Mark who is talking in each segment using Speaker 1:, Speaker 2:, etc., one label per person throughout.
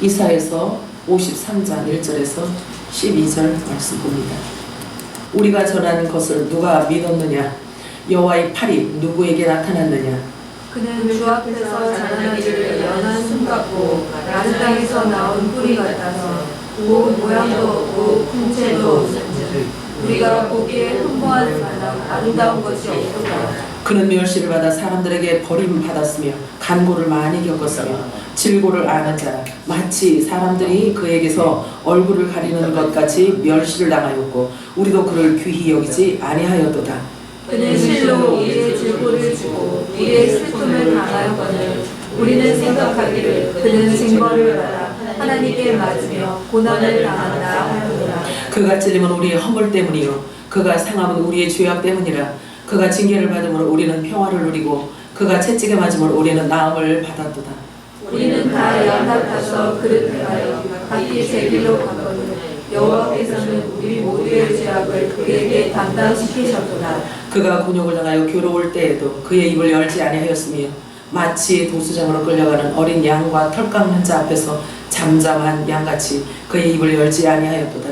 Speaker 1: 이사야서 53장 1절에서 12절 말씀 봅니다. 우리가 전하는 것을 누가 믿었느냐? 여호와의 팔이 누구에게 나타났느냐?
Speaker 2: 그는 주 앞에서 자라는 일을 연한 숨 같고 낮은 땅에서 나온 뿌리 같아서 곧 모양도 없고 풍채도 없은즉 우리가 보기에 흠모할 만한 아름다운 것이 없도다.
Speaker 1: 그는 멸시를 받아 사람들에게 버림받았으며 간고를 많이 겪었으며 질고를 아는 자라 마치 사람들이 그에게서 얼굴을 가리는 것 같이 멸시를 당하였고 우리도 그를 귀히 여기지 아니하였도다.
Speaker 2: 그는 실로 우리의 질고를 주고 우리의 슬픔을 당하였거늘 우리는 생각하기를 그는 징벌을 받아 하나님께 맞으며 고난을 당한다 하였도다.
Speaker 1: 그가 찔림은 우리의 허물 때문이요 그가 상함은 우리의 죄악 때문이라. 그가 징계를 받음으로 우리는 평화를 누리고 그가 채찍에 맞음으로 우리는 나음을 받았도다.
Speaker 2: 우리는 다 양답하서 그릇 행하여 각기 제 길로 갔거늘 여호와께서는 우리 모두의 죄악을 그에게 담당시키셨도다.
Speaker 1: 그가 곤욕을 당하여 괴로울 때에도 그의 입을 열지 아니하였으며 마치 도수장으로 끌려가는 어린 양과 털 깎는 자 앞에서 잠잠한 양같이 그의 입을 열지 아니하였도다.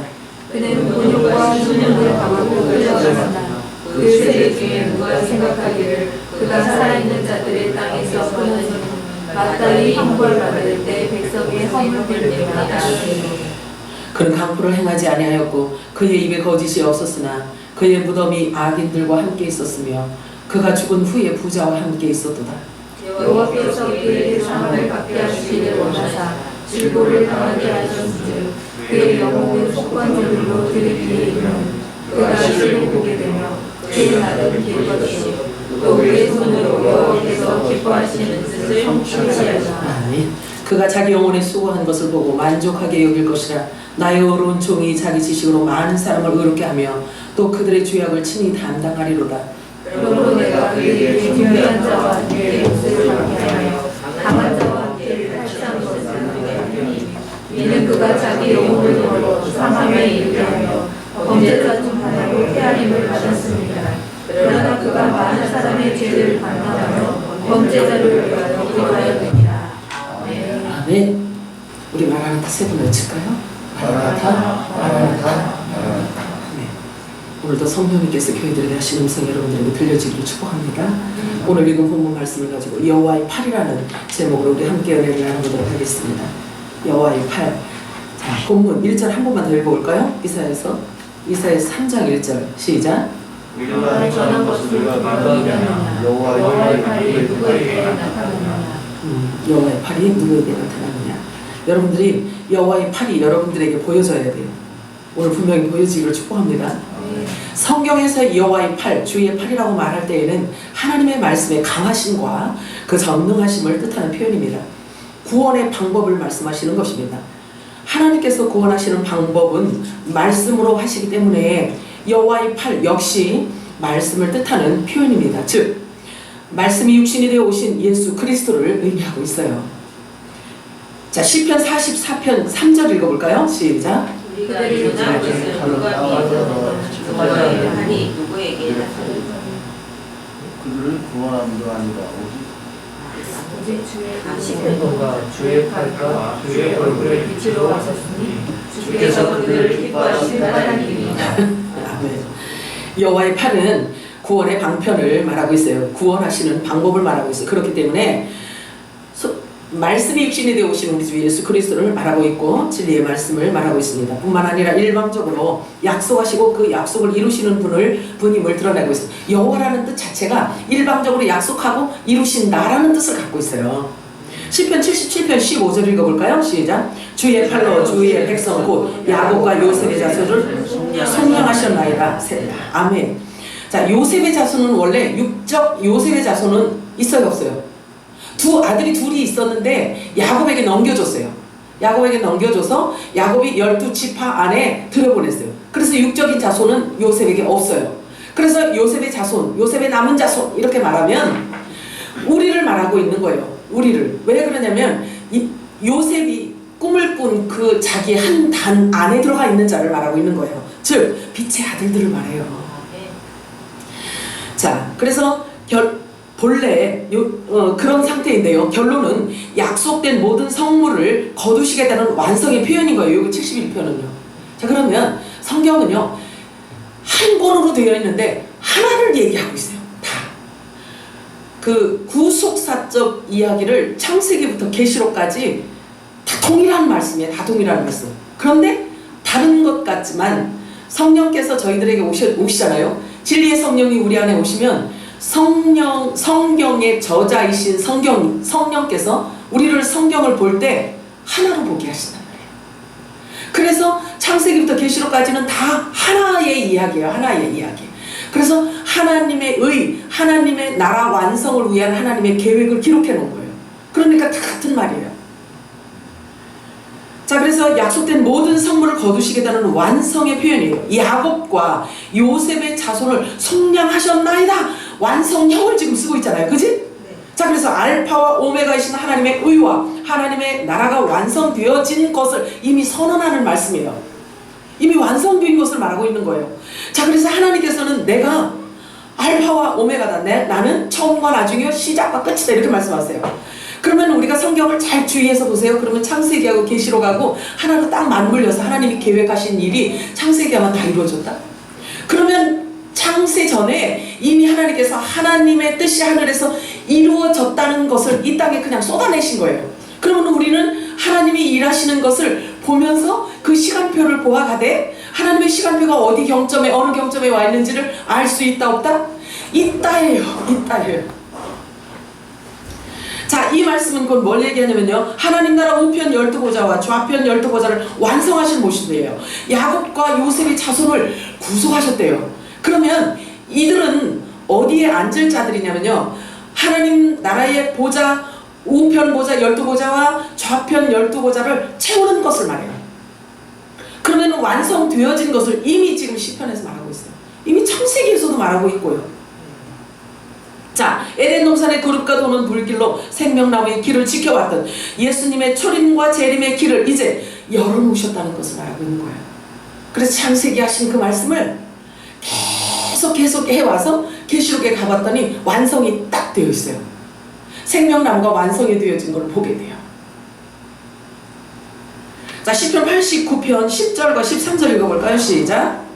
Speaker 2: 그는 곤욕과 죽음을 당하고 끌려갔으나 그 세대 중에 누가 생각하기를 그가 살아있는 자들의 땅에서 끊어진 마땅히 형벌받을 때 백성의 허물을 내마다.
Speaker 1: 그는 강포를 행하지 아니하였고 그의 입에 거짓이 없었으나 그의 무덤이 악인들과 함께 있었으며 그가 죽은 후에 부자와 함께 있었도다.
Speaker 2: 여호와께서 그에게 상을 받게 하시기를 원하사 질고를 당하게 하셨으니 그의 영혼은 속건들로 들이키에 이르는 그가 주를 보게 되며 그의 날은 길 것이요 또 그의 손으로 여호와께서 기뻐하시는 뜻을 성취하리라.
Speaker 1: 아멘. 그가 자기 영혼에 수고한 것을 보고 만족하게 여길 것이라. 나의 어려운 종이 자기 지식으로 많은 사람을 의롭게 하며 또 그들의 죄악을 친히 담당하리로다.
Speaker 2: 그러므로 내가 그에게 준비한 자와 함께 옷을 받게 하여 강한 자와 함께 탈취한 것을 하게 하니 이는 그가 자기 영혼을 걸어 사망에 이르게 하며 범죄자 중 하나로 헤아림을 받았습니다. 그러나 그가 많은 사람의 죄를 담당하며 범죄자를 위하여 기도하였느니라. 아멘.
Speaker 1: 아멘. 우리 마라나타 세 번 외칠까요? 마라나타, 마라나타, 마라나타. 네. 오늘도 성령님께서 교회들에게 하신 음성 여러분들에게 들려지기를 축복합니다. 오늘 읽은 본문 말씀을 가지고 여호와의 팔이라는 제목으로 우리 함께 은혜를 나눠보도록 하겠습니다. 여호와의 팔. 자, 본문 1절 한 번만 더 읽어볼까요? 이사야서 3장 1절 시작.
Speaker 2: 우리가 전한 것을 누가 믿느냐 여호와의 팔이 누구에게 나타나느냐.
Speaker 1: 여호와의 팔이 누구에게 나타나느냐. 여러분들이 여호와의 팔이 여러분들에게 보여져야 돼요. 오늘 분명히 보여지기를 축복합니다. 성경에서 여호와의 팔, 주의 팔이라고 말할 때에는 하나님의 말씀의 강하심과 그 전능하심을 뜻하는 표현입니다. 구원의 방법을 말씀하시는 것입니다. 하나님께서 구원하시는 방법은 말씀으로 하시기 때문에 여호와의 팔 역시 말씀을 뜻하는 표현입니다. 즉 말씀이 육신이 되어 오신 예수 그리스도를 의미하고 있어요. 자, 시편 44편 3절 읽어볼까요? 시작.
Speaker 2: 그들이 전한 것을 누가 믿었느냐 하니 누구에게 나타나느냐.
Speaker 3: 그들을 구원함도 아니라
Speaker 2: 오직 주의
Speaker 4: 주의 팔과 주의 얼굴에
Speaker 2: 빛으로 하셨으니 주께서 그들을 기뻐하신 하나님이니라.
Speaker 1: 아멘. 여호와의 팔은 구원의 방편을 말하고 있어요. 구원하시는 방법을 말하고 있어요. 그렇기 때문에 말씀이 육신이 되어 오신 우리 주 예수 그리스도를 말하고 있고 진리의 말씀을 말하고 있습니다. 뿐만 아니라 일방적으로 약속하시고 그 약속을 이루시는 분임을 드러내고 있어요. 여호와라는 뜻 자체가 일방적으로 약속하고 이루신다라는 뜻을 갖고 있어요. 시편 77편 15절 읽어볼까요? 시작. 주의 팔로 주의 백성 곧 야곱과 요셉의 자손을 속량하셨나이다. 아멘. 자, 요셉의 자손은 원래 육적 요셉의 자손은 있어요, 없어요? 두 아들이 둘이 있었는데 야곱에게 넘겨줬어요. 야곱에게 넘겨줘서 야곱이 12지파 안에 들여보냈어요. 그래서 육적인 자손은 요셉에게 없어요. 그래서 요셉의 자손, 요셉의 남은 자손 이렇게 말하면 우리를 말하고 있는 거예요. 우리를. 왜 그러냐면 요셉이 꿈을 꾼 그 자기 한 단 안에 들어가 있는 자를 말하고 있는 거예요. 즉 빛의 아들들을 말해요. 자, 그래서 본래 그런 상태인데요. 결론은 약속된 모든 성물을 거두시겠다는 완성의 표현인 거예요. 요거 71편은요. 자, 그러면 성경은요 한 권으로 되어 있는데 하나를 얘기하고 있어요. 다. 그 구속사적 이야기를 창세기부터 계시록까지 다 동일한 말씀이에요. 다 동일한 말씀. 그런데 다른 것 같지만 성령께서 저희들에게 오시잖아요. 진리의 성령이 우리 안에 오시면 성경의 저자이신 성령께서 우리를 성경을 볼 때 하나로 보게 하신단 말이에요. 그래서 창세기부터 계시록까지는 다 하나의 이야기예요. 하나의 이야기. 그래서 하나님의 나라 완성을 위한 하나님의 계획을 기록해 놓은 거예요. 그러니까 다 같은 말이에요. 자, 그래서 약속된 모든 성물을 거두시겠다는 완성의 표현이에요. 야곱과 요셉의 자손을 속량하셨나이다. 완성형을 지금 쓰고 있잖아요. 그지? 자, 그래서 알파와 오메가이신 하나님의 의와 하나님의 나라가 완성되어진 것을 이미 선언하는 말씀이에요. 이미 완성된 것을 말하고 있는 거예요. 자, 그래서 하나님께서는 내가 알파와 오메가다. 나는 처음과 나중이요 시작과 끝이다. 이렇게 말씀하세요. 그러면 우리가 성경을 잘 주의해서 보세요. 그러면 창세기하고 계시록하고 하나로 딱 맞물려서 하나님이 계획하신 일이 창세기하면 다 이루어졌다. 그러면 창세 전에 이미 하나님께서 하나님의 뜻이 하늘에서 이루어졌다는 것을 이 땅에 그냥 쏟아내신 거예요. 그러면 우리는 하나님이 일하시는 것을 보면서 그 시간표를 보아가되 하나님의 시간표가 어느 경점에 와 있는지를 알 수 있다 없다? 있다예요. 자, 이 말씀은 곧 뭘 얘기하냐면요. 하나님 나라 우편 12보좌와 좌편 12보좌를 완성하신 모습이에요. 야곱과 요셉의 자손을 구속하셨대요. 그러면 이들은 어디에 앉을 자들이냐면요. 하나님 나라의 보좌, 우편 보좌 12보좌와 좌편 12보좌를 채우는 것을 말해요. 그러면 완성되어진 것을 이미 지금 시편에서 말하고 있어요. 이미 창세기에서도 말하고 있고요. 자, 에덴 동산의 거룩과 도는 불길로 생명나무의 길을 지켜왔던 예수님의 초림과 재림의 길을 이제 열어놓으셨다는 것을 알고 있는 거예요. 그래서 창세기 하신 그 말씀을 계속 해와서 계시록에 가봤더니 완성이 딱 되어 있어요. 생명나무가 완성이 되어진 걸 보게 돼요. 자, 시편 89편 10절과 13절 읽어볼까요? 시작.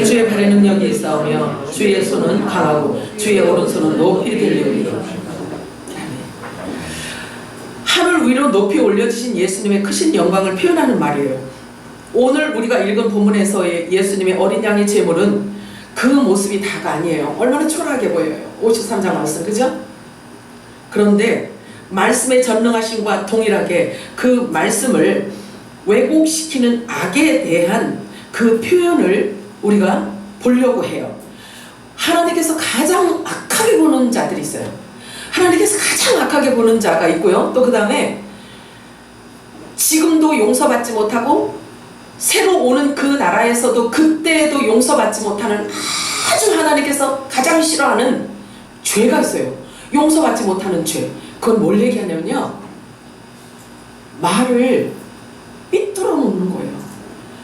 Speaker 1: 주의 발의 능력이 있사오며 주의 손은 강하고 주의 오른손은 높이 들리오리라. 하늘 위로 높이 올려주신 예수님의 크신 영광을 표현하는 말이에요. 오늘 우리가 읽은 본문에서의 예수님의 어린 양의 제물은 그 모습이 다가 아니에요. 얼마나 초라하게 보여요. 53장 말씀, 그죠? 그런데 말씀의 전능하심과 동일하게 그 말씀을 왜곡시키는 악에 대한 그 표현을 우리가 보려고 해요. 하나님께서 가장 악하게 보는 자들이 있어요. 하나님께서 가장 악하게 보는 자가 있고요. 또 그 다음에 지금도 용서받지 못하고 새로 오는 그 나라에서도 그때에도 용서받지 못하는 아주 하나님께서 가장 싫어하는 죄가 있어요. 용서받지 못하는 죄. 그건 뭘 얘기하냐면요. 말을 삐뚤어 놓는 거예요.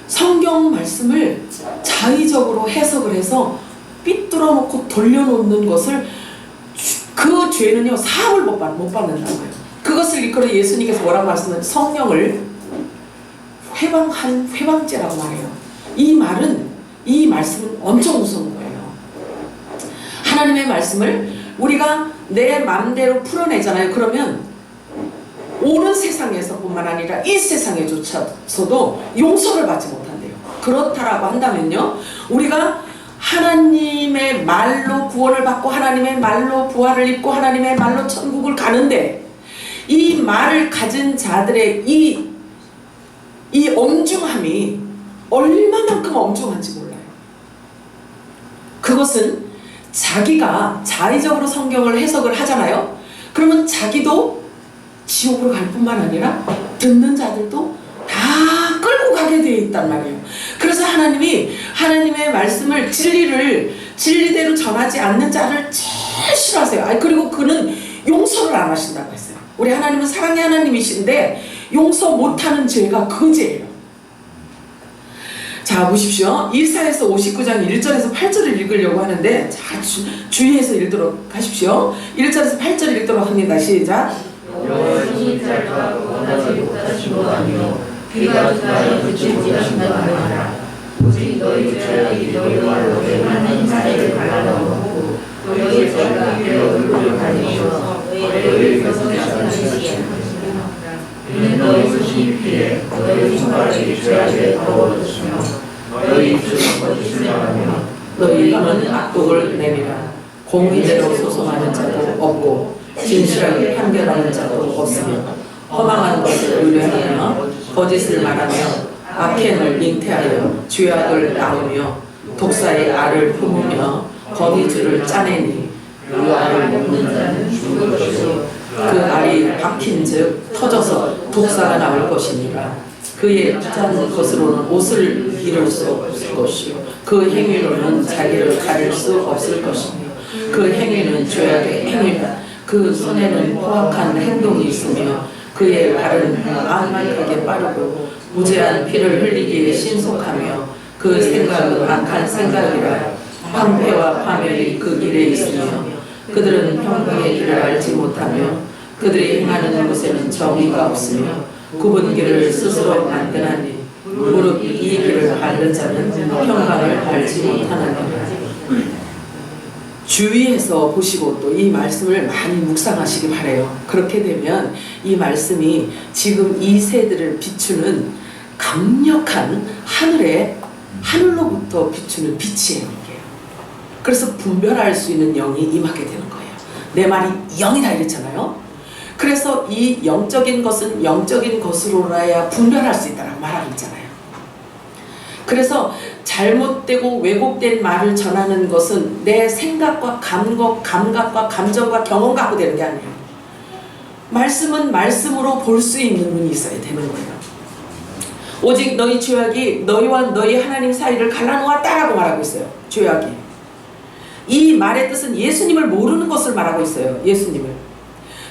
Speaker 1: 성경 말씀을 자의적으로 해석을 해서 삐뚤어 놓고 돌려놓는 것을 그 죄는요 사함을 못 받는다는 거예요. 그것을 일컬어 예수님께서 뭐라고 말씀하셨냐면 성령을 회방한 회방죄라고 말해요. 이 말씀은 엄청 무서운 거예요. 하나님의 말씀을 우리가 내 마음대로 풀어내잖아요. 그러면 오는 세상에서뿐만 아니라 이 세상에조차서도 용서를 받지 못한대요. 그렇다라고 한다면요, 우리가 하나님의 말로 구원을 받고 하나님의 말로 부활을 입고 하나님의 말로 천국을 가는데 이 말을 가진 자들의 이 엄중함이 얼마만큼 엄중한지 몰라요. 그것은 자기가 자의적으로 성경을 해석을 하잖아요. 그러면 자기도 지옥으로 갈 뿐만 아니라 듣는 자들도 다 끌고 가게 되어 있단 말이에요. 그래서 하나님이 하나님의 말씀을 진리대로 전하지 않는 자를 제일 싫어하세요. 그리고 그는 용서를 안 하신다고 했어요. 우리 하나님은 사랑의 하나님이신데 용서 못하는 죄가 그 죄예요. 자, 보십시오. 이사야서 59장 1절에서 8절을 읽으려고 하는데, 자, 주의해서 읽도록 하십시오. 1절에서 8절 읽도록 합니다. 시작.
Speaker 2: 여호와의 짤과 원하지 못하신 것 아니요 귀가 듣나니 듣지 못하신다고 하라. 오직 너희 죄악이 너희와 너희 하나님 사이를 갈라놓고 너희의 죄가 그의 얼굴을 가리셔서 너희를 벗어나시게 이는 너희 수신 피해 너희 손발이 죄악에 더워졌으며 너희 입술은 거짓을 말하며
Speaker 1: 너희 혀는 악독을 내밀어 공의대로 소송하는 자도 없고 진실하게 판결하는 자도 없으며 허망한 것을 의뢰하며 거짓을 말하며 악행을 잉태하여 죄악을 낳으며 독사의 알을 품으며 거미줄을 짜내니
Speaker 2: 그 알을 먹는 자는 죽을 것이요
Speaker 1: 그 알이 박힌즉 터져서 독사가 나올 것이니라. 그의 짠 것으로는 옷을 기를 수 없을 것이요 그 행위로는 자기를 가릴 수 없을 것이며 그 행위는 죄악의 행위라. 그 손에는 포악한 행동이 있으며 그의 발은 악하게 빠르고 무죄한 피를 흘리기에 신속하며 그 생각은 악한 생각이라. 황폐와 파멸이 그 길에 있으며 그들은 평강의 길을 알지 못하며 그들이 행하는 곳에는 정의가 없으며 굽은 길을 스스로 만드나니 무릇 이 길을 밟는 자는 평강을 알지 못하느니라. 주위에서 보시고 또 이 말씀을 많이 묵상하시기 바래요. 그렇게 되면 이 말씀이 지금 이 세대를 비추는 강력한 하늘로부터 비추는 빛이에요. 이게. 그래서 분별할 수 있는 영이 임하게 되는 거예요. 내 말이 영이다 이랬잖아요. 그래서 이 영적인 것은 영적인 것으로라야 분별할 수 있다라고 말하고 있잖아요. 그래서 잘못되고 왜곡된 말을 전하는 것은 내 생각과 감각과 감정과 경험 갖고 되는 게 아니에요. 말씀은 말씀으로 볼 수 있는 눈이 있어야 되는 거예요. 오직 너희 죄악이 너희와 너희 하나님 사이를 갈라놓았다라고 말하고 있어요. 죄악이. 이 말의 뜻은 예수님을 모르는 것을 말하고 있어요. 예수님을.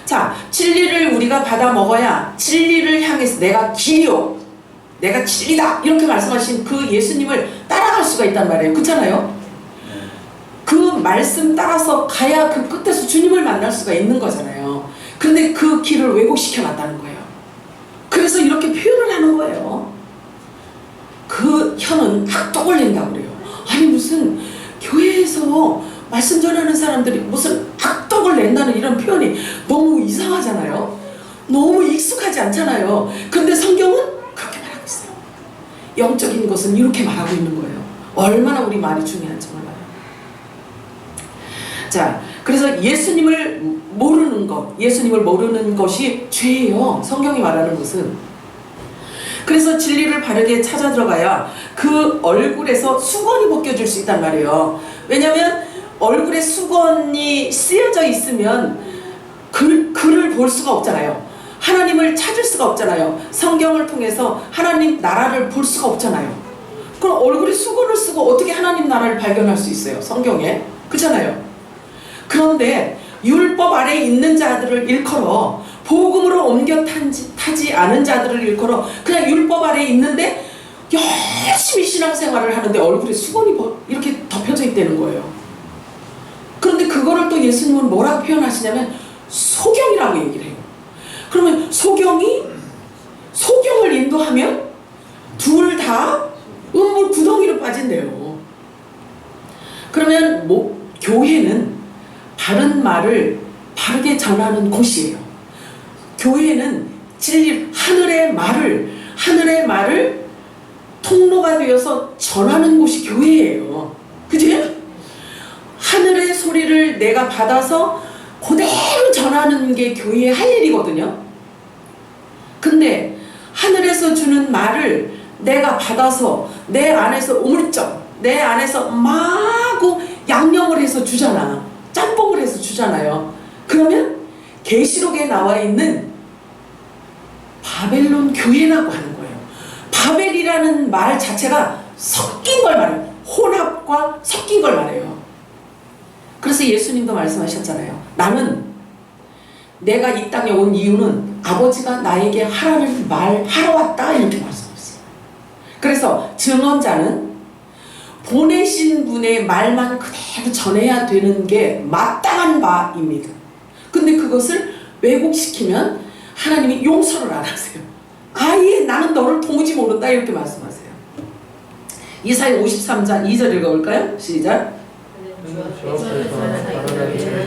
Speaker 1: 자, 진리를 우리가 받아 먹어야 진리를 향해서 내가 길이요, 내가 진리다 이렇게 말씀하신 그 예수님을 따라갈 수가 있단 말이에요. 그렇잖아요? 그 말씀 따라서 가야 그 끝에서 주님을 만날 수가 있는 거잖아요. 근데 그 길을 왜곡시켜 놨다는 거예요. 그래서 이렇게 표현을 하는 거예요. 그 혀는 악독을 낸다고 그래요. 아니 무슨 교회에서 말씀 전하는 사람들이 무슨 악독을 낸다는 이런 표현이 너무 이상하잖아요. 너무 익숙하지 않잖아요. 근데 성경은 그렇게 말하고 있어요. 영적인 것은 이렇게 말하고 있는 거예요. 얼마나 우리 말이 중요한지 몰라요. 자, 그래서 예수님을 모르는 것이 죄예요. 성경이 말하는 것은. 그래서 진리를 바르게 찾아 들어가야 그 얼굴에서 수건이 벗겨질 수 있단 말이에요. 왜냐하면 얼굴에 수건이 쓰여져 있으면 글을 볼 수가 없잖아요. 하나님을 찾을 수가 없잖아요. 성경을 통해서 하나님 나라를 볼 수가 없잖아요. 그럼 얼굴에 수건을 쓰고 어떻게 하나님 나라를 발견할 수 있어요? 성경에. 그렇잖아요. 그런데 율법 아래에 있는 자들을 일컬어 복음으로 옮겨 타지 않은 자들을 일컬어 그냥 율법 아래에 있는데 열심히 신앙생활을 하는데 얼굴에 수건이 이렇게 덮여져 있다는 거예요. 그런데 그거를 또 예수님은 뭐라고 표현하시냐면 소경이라고 얘기를 해요. 그러면 소경을 인도하면 둘 다 음물 구덩이로 빠진대요. 그러면 교회는 바른 말을 바르게 전하는 곳이에요. 교회는 진리, 하늘의 말을 통로가 되어서 전하는 곳이 교회예요. 그치? 하늘의 소리를 내가 받아서 그대로 전하는 게 교회의 할 일이거든요. 근데 하늘에서 주는 말을 내가 받아서 내 안에서 우물쩍, 내 안에서 마구 양념을 해서 주잖아. 짬뽕을 해서 주잖아요. 그러면 계시록에 나와 있는 바벨론 교회라고 하는 거예요. 바벨이라는 말 자체가 섞인 걸 말해요. 혼합과 섞인 걸 말해요. 그래서 예수님도 말씀하셨잖아요. 나는 내가 이 땅에 온 이유는 아버지가 나에게 하라는 말하러 왔다 이렇게 말씀하셨어요. 그래서 증언자는 보내신 분의 말만 그대로 전해야 되는 게 마땅한 바입니다. 근데 그것을 왜곡시키면 하나님이 용서를 안 하세요. 아예 나는 너를 도무지 모른다 이렇게 말씀하세요. 이사야 53장 2절 읽어볼까요? 시작.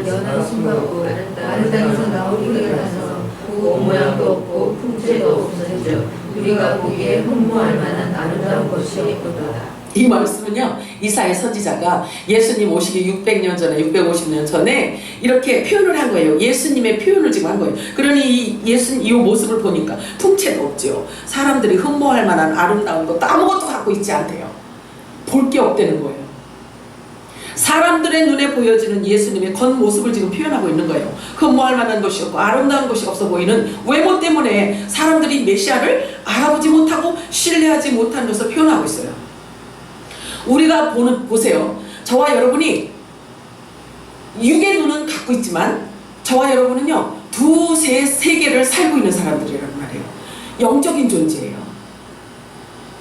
Speaker 2: 연한 숨가고 다른 땅에서 나오기가 나서 그 모양도 없고 품체도 없으며 우리가 보기에 흠모할 만한 아름다운 것이 없도다.
Speaker 1: 이 말씀은요, 이사야 선지자가 예수님 오시기 600년 전에 650년 전에 이렇게 표현을 한 거예요. 예수님의 표현을 지금 한 거예요. 그러니 이 모습을 보니까 풍채도 없죠. 사람들이 흠모할 만한 아름다운 것도 아무것도 갖고 있지 않대요. 볼 게 없다는 거예요. 사람들의 눈에 보여지는 예수님의 겉모습을 지금 표현하고 있는 거예요. 흠모할 만한 것이 없고 아름다운 것이 없어 보이는 외모 때문에 사람들이 메시아를 알아보지 못하고 신뢰하지 못하는 것을 표현하고 있어요. 우리가 보세요. 저와 여러분이 육의 눈은 갖고 있지만 저와 여러분은요, 두세 세계를 살고 있는 사람들이란 말이에요. 영적인 존재예요.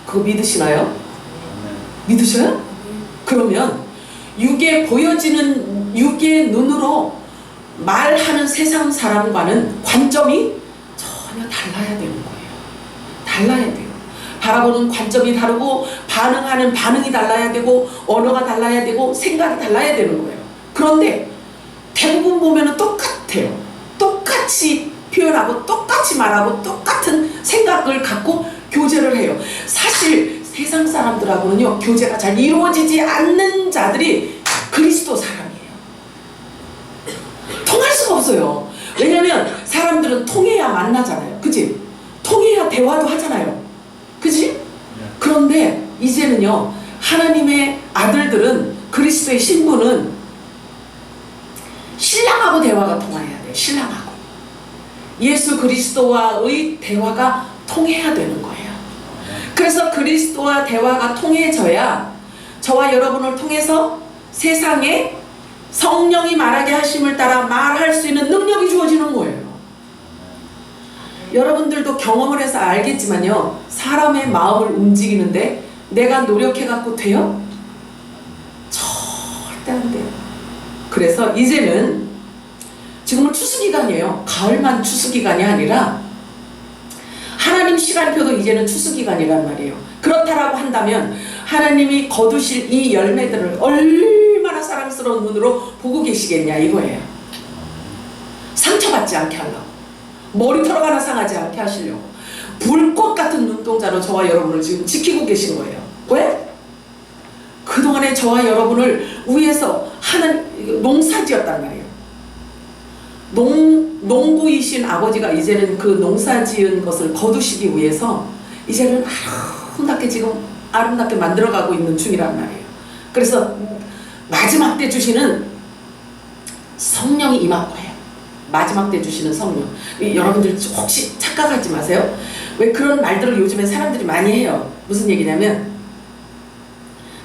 Speaker 1: 그거 믿으시나요? 믿으셔요? 그러면 육에 보여지는 육의 눈으로 말하는 세상 사람과는 관점이 전혀 달라야 되는 거예요. 달라야 돼요. 바라보는 관점이 다르고 반응하는 반응이 달라야 되고 언어가 달라야 되고 생각이 달라야 되는 거예요. 그런데 대부분 보면은 똑같아요. 똑같이 표현하고 똑같이 말하고 똑같은 생각을 갖고 교제를 해요. 사실 세상 사람들하고는요, 교제가 잘 이루어지지 않는 자들이 그리스도 사람이에요. 통할 수가 없어요. 왜냐면 사람들은 통해야 만나잖아요. 그치? 통해야 대화도 하잖아요. 그치? 그런데 이제는요, 하나님의 아들들은, 그리스도의 신부는 신랑하고 대화가 통해야 돼요. 신랑하고 예수 그리스도와의 대화가 통해야 되는 거예요. 그래서 그리스도와 대화가 통해져야 저와 여러분을 통해서 세상에 성령이 말하게 하심을 따라 말할 수 있는 능력이 주어지는 거예요. 여러분들도 경험을 해서 알겠지만요, 사람의 마음을 움직이는데 내가 노력해갖고 돼요? 절대 안 돼요. 그래서 이제는 지금은 추수기간이에요. 가을만 추수기간이 아니라 하나님 시간표도 이제는 추수기간이란 말이에요. 그렇다라고 한다면 하나님이 거두실 이 열매들을 얼마나 사랑스러운 눈으로 보고 계시겠냐 이거예요. 상처받지 않게 하려고, 머리털 하나 상하지 않게 하시려고 불꽃 같은 눈동자로 저와 여러분을 지금 지키고 계신 거예요. 왜? 그동안에 저와 여러분을 위해서 하는 농사지었단 말이에요. 농부이신 아버지가 이제는 그 농사지은 것을 거두시기 위해서 이제는 아름답게 지금 아름답게 만들어가고 있는 중이란 말이에요. 그래서 마지막 때 주시는 성령이 임할 거예요. 마지막 때 주시는 성령. 여러분들 혹시 착각하지 마세요. 왜 그런 말들을 요즘에 사람들이 많이 해요. 무슨 얘기냐면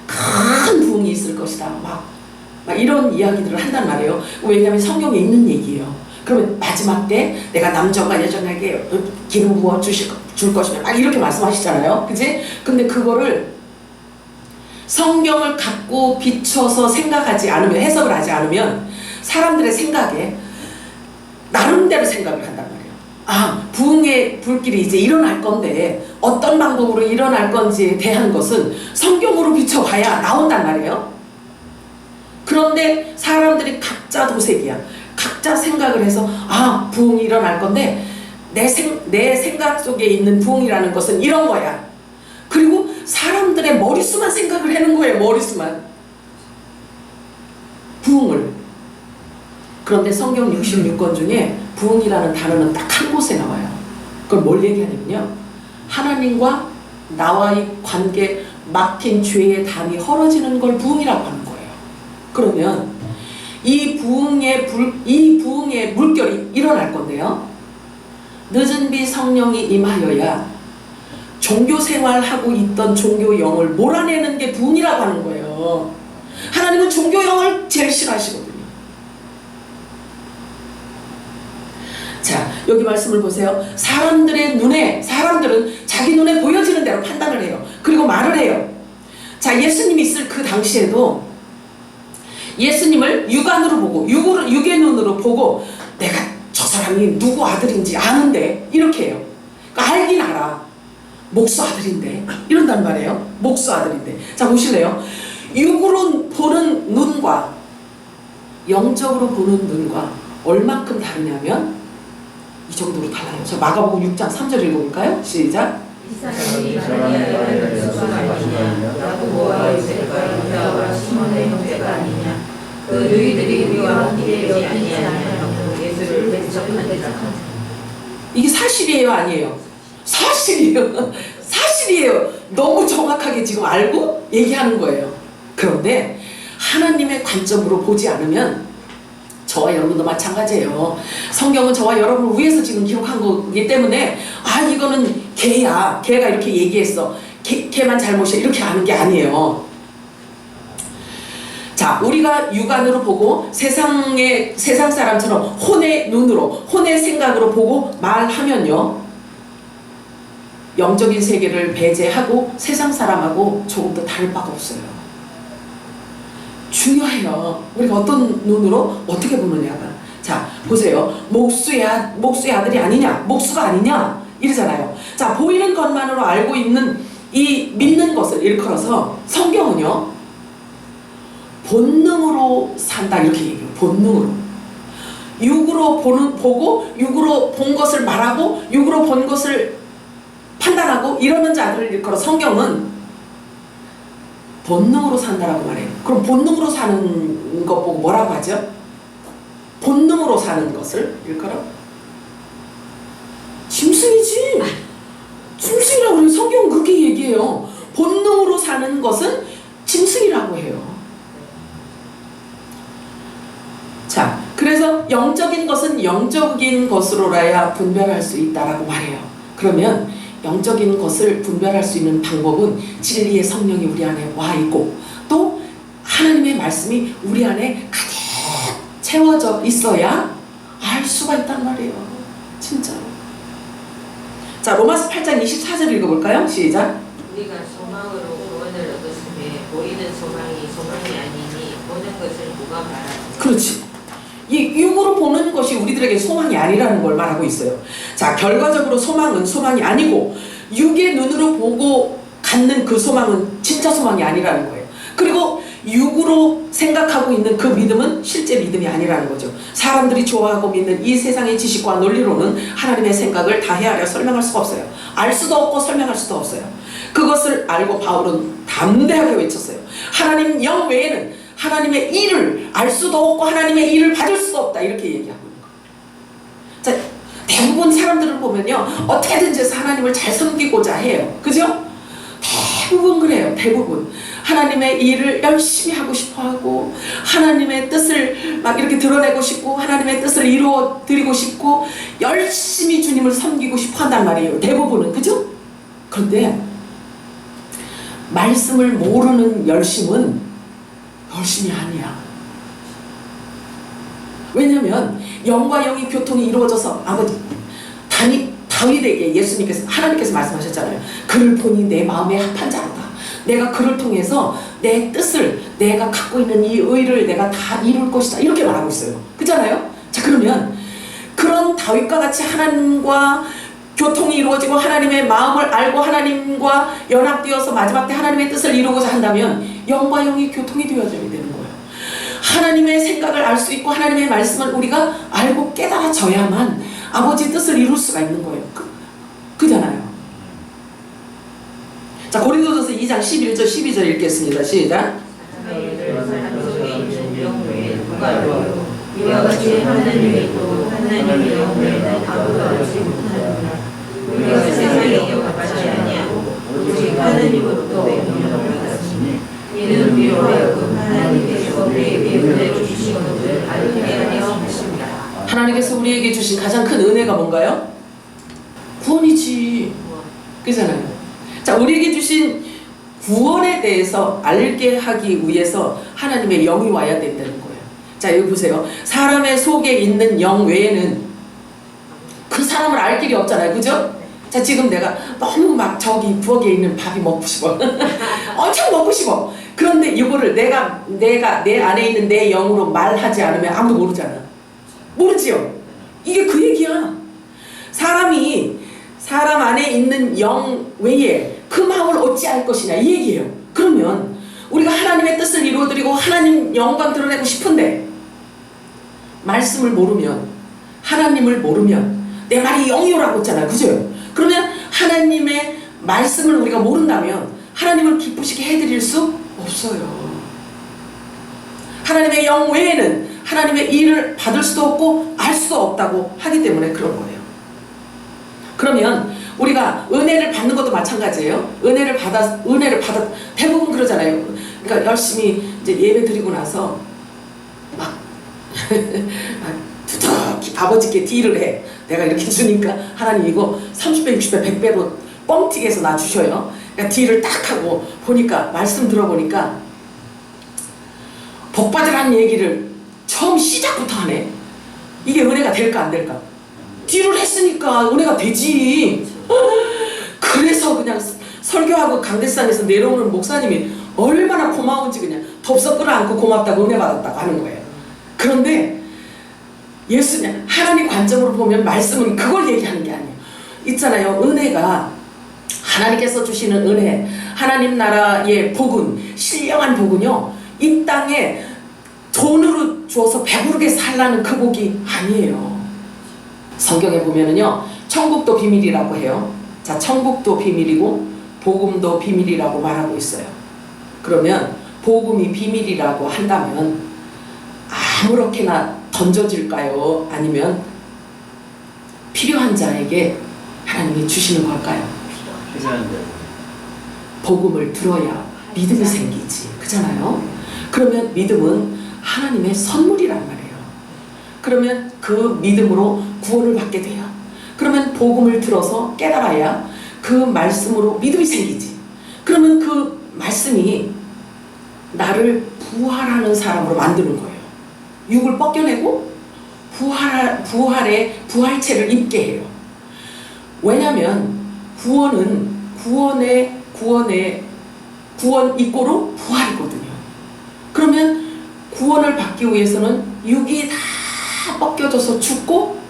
Speaker 1: 큰 부흥이 있을 것이다. 막 이런 이야기들을 한단 말이에요. 왜냐하면 성경에 있는 얘기예요. 그러면 마지막 때 내가 남자와 여자에게 기름 부어 줄 것이다. 막 이렇게 말씀하시잖아요. 그치? 근데 그거를 성경을 갖고 비춰서 생각하지 않으면, 해석을 하지 않으면 사람들의 생각에 나름대로 생각을 한단 말이에요. 아, 부흥의 불길이 이제 일어날 건데 어떤 방법으로 일어날 건지에 대한 것은 성경으로 비춰봐야 나온단 말이에요. 그런데 사람들이 각자 도색이야. 각자 생각을 해서 아, 부흥이 일어날 건데 내 생각 속에 있는 부흥이라는 것은 이런 거야. 그리고 사람들의 머릿수만 생각을 하는 거예요. 머릿수만. 부흥을. 그런데 성경 66권 중에 부흥이라는 단어는 딱 한 곳에 나와요. 그걸 뭘 얘기하냐면요, 하나님과 나와의 관계, 막힌 죄의 담이 헐어지는 걸 부흥이라고 하는 거예요. 그러면 이 부흥의 물결이 일어날 건데요, 늦은 비 성령이 임하여야 종교생활하고 있던 종교영을 몰아내는 게 부흥이라고 하는 거예요. 하나님은 종교영을 제일 싫어하시거든요. 자, 여기 말씀을 보세요. 사람들은 자기 눈에 보여지는 대로 판단을 해요. 그리고 말을 해요. 자, 예수님이 있을 그 당시에도 예수님을 육안으로 보고 육의 눈으로 보고 내가 저 사람이 누구 아들인지 아는데 이렇게 해요. 그러니까 알긴 알아. 목수 아들인데 이런단 말이에요. 목수 아들인데. 자, 보실래요? 육으로 보는 눈과 영적으로 보는 눈과 얼만큼 다르냐면 이 정도로 달라요. 저 마가복음 6장 3절 읽어볼까요? 시작.
Speaker 2: 이 사람이 마리아가 예수가 아니냐, 야고보와 요셉과 유다와 시몬의 형제가 아니냐, 그 너희들이 우리와 함께 여기지 아니하냐고 예수를 배척하니라.
Speaker 1: 이게 사실이에요, 아니에요? 사실이에요. 사실이에요. 너무 정확하게 지금 알고 얘기하는 거예요. 그런데 하나님의 관점으로 보지 않으면 저와 여러분도 마찬가지예요. 성경은 저와 여러분을 위해서 지금 기록한 거기 때문에 이거는 걔야, 걔가 이렇게 얘기했어, 걔만 잘못이야, 이렇게 하는 게 아니에요. 자, 우리가 육안으로 보고 세상 사람처럼 혼의 눈으로, 혼의 생각으로 보고 말하면요, 영적인 세계를 배제하고 세상 사람하고 조금 더 다를 바가 없어요. 중요해요. 우리가 어떤 눈으로 어떻게 보느냐가. 자, 보세요. 목수의 아들이 아니냐, 목수가 아니냐 이러잖아요. 자, 보이는 것만으로 알고 있는 이 믿는 것을 일컬어서 성경은요, 본능으로 산다 이렇게 얘기해요. 본능으로. 육으로 보고 육으로 본 것을 말하고 육으로 본 것을 판단하고 이러는 자들을 일컬어 성경은 본능으로 산다라고 말해요. 그럼 본능으로 사는 것 보고 뭐라고 하죠? 본능으로 사는 것을 일컬어 짐승이지. 짐승이라고 해요. 성경은 그렇게 얘기해요. 본능으로 사는 것은 짐승이라고 해요. 자, 그래서 영적인 것은 영적인 것으로라야 분별할 수 있다라고 말해요. 그러면 영적인 것을 분별할 수 있는 방법은 진리의 성령이 우리 안에 와 있고 또 하나님의 말씀이 우리 안에 가득 채워져 있어야 알 수가 있단 말이에요. 진짜로. 자, 로마서 8장 24절 읽어볼까요? 시작.
Speaker 5: 우리가 소망으로 구원을 얻었음에 보이는 소망이 아니니 보는 것을 누가 말하지?
Speaker 1: 그렇지. 이 육으로 보는 것이 우리들에게 소망이 아니라는 걸 말하고 있어요. 자, 결과적으로 소망은 소망이 아니고 육의 눈으로 보고 갖는 그 소망은 진짜 소망이 아니라는 거예요. 그리고 육으로 생각하고 있는 그 믿음은 실제 믿음이 아니라는 거죠. 사람들이 좋아하고 믿는 이 세상의 지식과 논리로는 하나님의 생각을 다 헤아려 설명할 수가 없어요. 알 수도 없고 설명할 수도 없어요. 그것을 알고 바울은 담대하게 외쳤어요. 하나님 영 외에는 하나님의 일을 알 수도 없고 하나님의 일을 받을 수도 없다 이렇게 얘기하고 있는 거예요. 자, 대부분 사람들을 보면요, 어떻게든지 해서 하나님을 잘 섬기고자 해요. 그죠? 대부분 그래요. 대부분 하나님의 일을 열심히 하고 싶어하고 하나님의 뜻을 막 이렇게 드러내고 싶고 하나님의 뜻을 이루어 드리고 싶고 열심히 주님을 섬기고 싶어 한단 말이에요. 대부분은. 그죠? 그런데 말씀을 모르는 열심은 열심이 아니야. 왜냐면 영과 영의 교통이 이루어져서 아버지 다윗에게 하나님께서 말씀하셨잖아요. 그를 보니 내 마음에 합한 자로다. 내가 그를 통해서 내 뜻을, 내가 갖고 있는 이 의를 내가 다 이룰 것이다 이렇게 말하고 있어요. 그렇잖아요? 자, 그러면 그런 다윗과 같이 하나님과 교통이 이루어지고 하나님의 마음을 알고 하나님과 연합되어서 마지막 때 하나님의 뜻을 이루고자 한다면 영과 영이 교통이 되어져야 되는 거예요. 하나님의 생각을 알 수 있고 하나님의 말씀을 우리가 알고 깨달아져야만 아버지 뜻을 이룰 수가 있는 거예요. 그잖아요. 자, 고린도전서 2장 11절 12절 읽겠습니다. 시작.
Speaker 5: 사람 속에 있는 영 외에 누가 알아요? 이와 같이 하나님이 있고 하나님의 영 외에는 아무도 알지 못하느니라. 우리가 세상의 영을 받지 아니하고 오직 하나님으로부터 영을 받았으니 이는 우리로 하여금 하나님께서 우리에게 은혜로 주신 것을 알게 하려 하십니다.
Speaker 1: 하나님께서 우리에게 주신 가장 큰 은혜가 뭔가요? 구원이지. 그잖아요. 자, 우리에게 주신 구원에 대해서 알게 하기 위해서 하나님의 영이 와야 된다는 거예요. 자, 여기 보세요. 사람의 속에 있는 영 외에는 그 사람을 알 길이 없잖아요. 그죠? 자, 지금 내가 너무 막 저기 부엌에 있는 밥이 먹고 싶어. 엄청 먹고 싶어. 그런데 이거를 내가 내 안에 있는 내 영으로 말하지 않으면 아무도 모르잖아. 모르지요? 이게 그 얘기야. 사람이 사람 안에 있는 영 외에 그 마음을 어찌할 것이냐 이 얘기예요. 그러면 우리가 하나님의 뜻을 이루어드리고 하나님 영광 드러내고 싶은데 말씀을 모르면, 하나님을 모르면, 내 말이 영이오라고 했잖아요. 그죠? 그러면 하나님의 말씀을 우리가 모른다면 하나님을 기쁘시게 해드릴 수 없어요. 하나님의 영 외에는 하나님의 일을 받을 수도 없고 알 수도 없다고 하기 때문에 그런 거예요. 그러면 우리가 은혜를 받는 것도 마찬가지예요. 은혜를 받아 대부분 그러잖아요. 그러니까 열심히 이제 예배 드리고 나서 막 두둑히 아버지께 딜을 해. 내가 이렇게 주니까 하나님 이거 30배, 60배, 100배로 뻥튀기 해서 나 주셔요. 그러니까 딜을 딱 하고 보니까 말씀 들어보니까 복받으라는 얘기를 처음 시작부터 하네. 이게 은혜가 될까 안 될까? 딜을 했으니까 은혜가 되지. 그래서 그냥 설교하고 강대상에서 내려오는 목사님이 얼마나 고마운지 그냥 덥석 끌어안고 고맙다고 은혜 받았다고 하는 거예요. 그런데 예수님 하나님 관점으로 보면 말씀은 그걸 얘기하는 게 아니에요. 있잖아요. 은혜가 하나님께서 주시는 은혜, 하나님 나라의 복은, 신령한 복은요, 이 땅에 돈으로 주어서 배부르게 살라는 그 복이 아니에요. 성경에 보면은요, 천국도 비밀이라고 해요. 자, 천국도 비밀이고 복음도 비밀이라고 말하고 있어요. 그러면 복음이 비밀이라고 한다면 아무렇게나 던져질까요? 아니면 필요한 자에게 하나님이 주시는 걸까요?
Speaker 3: 필요한데.
Speaker 1: 복음을 들어야 믿음이 생기지. 그잖아요? 그러면 믿음은 하나님의 선물이란 말이에요. 그러면 그 믿음으로 구원을 받게 돼요. 그러면 복음을 들어서 깨달아야 그 말씀으로 믿음이 생기지. 그러면 그 말씀이 나를 부활하는 사람으로 만드는 거예요. 육을 벗겨내고 부활의 부활체를 입게 해요. 왜냐하면 구원 이꼬로 부활이거든요. 그러면 구원을 받기 위해서는 육이 다 벗겨져서 죽고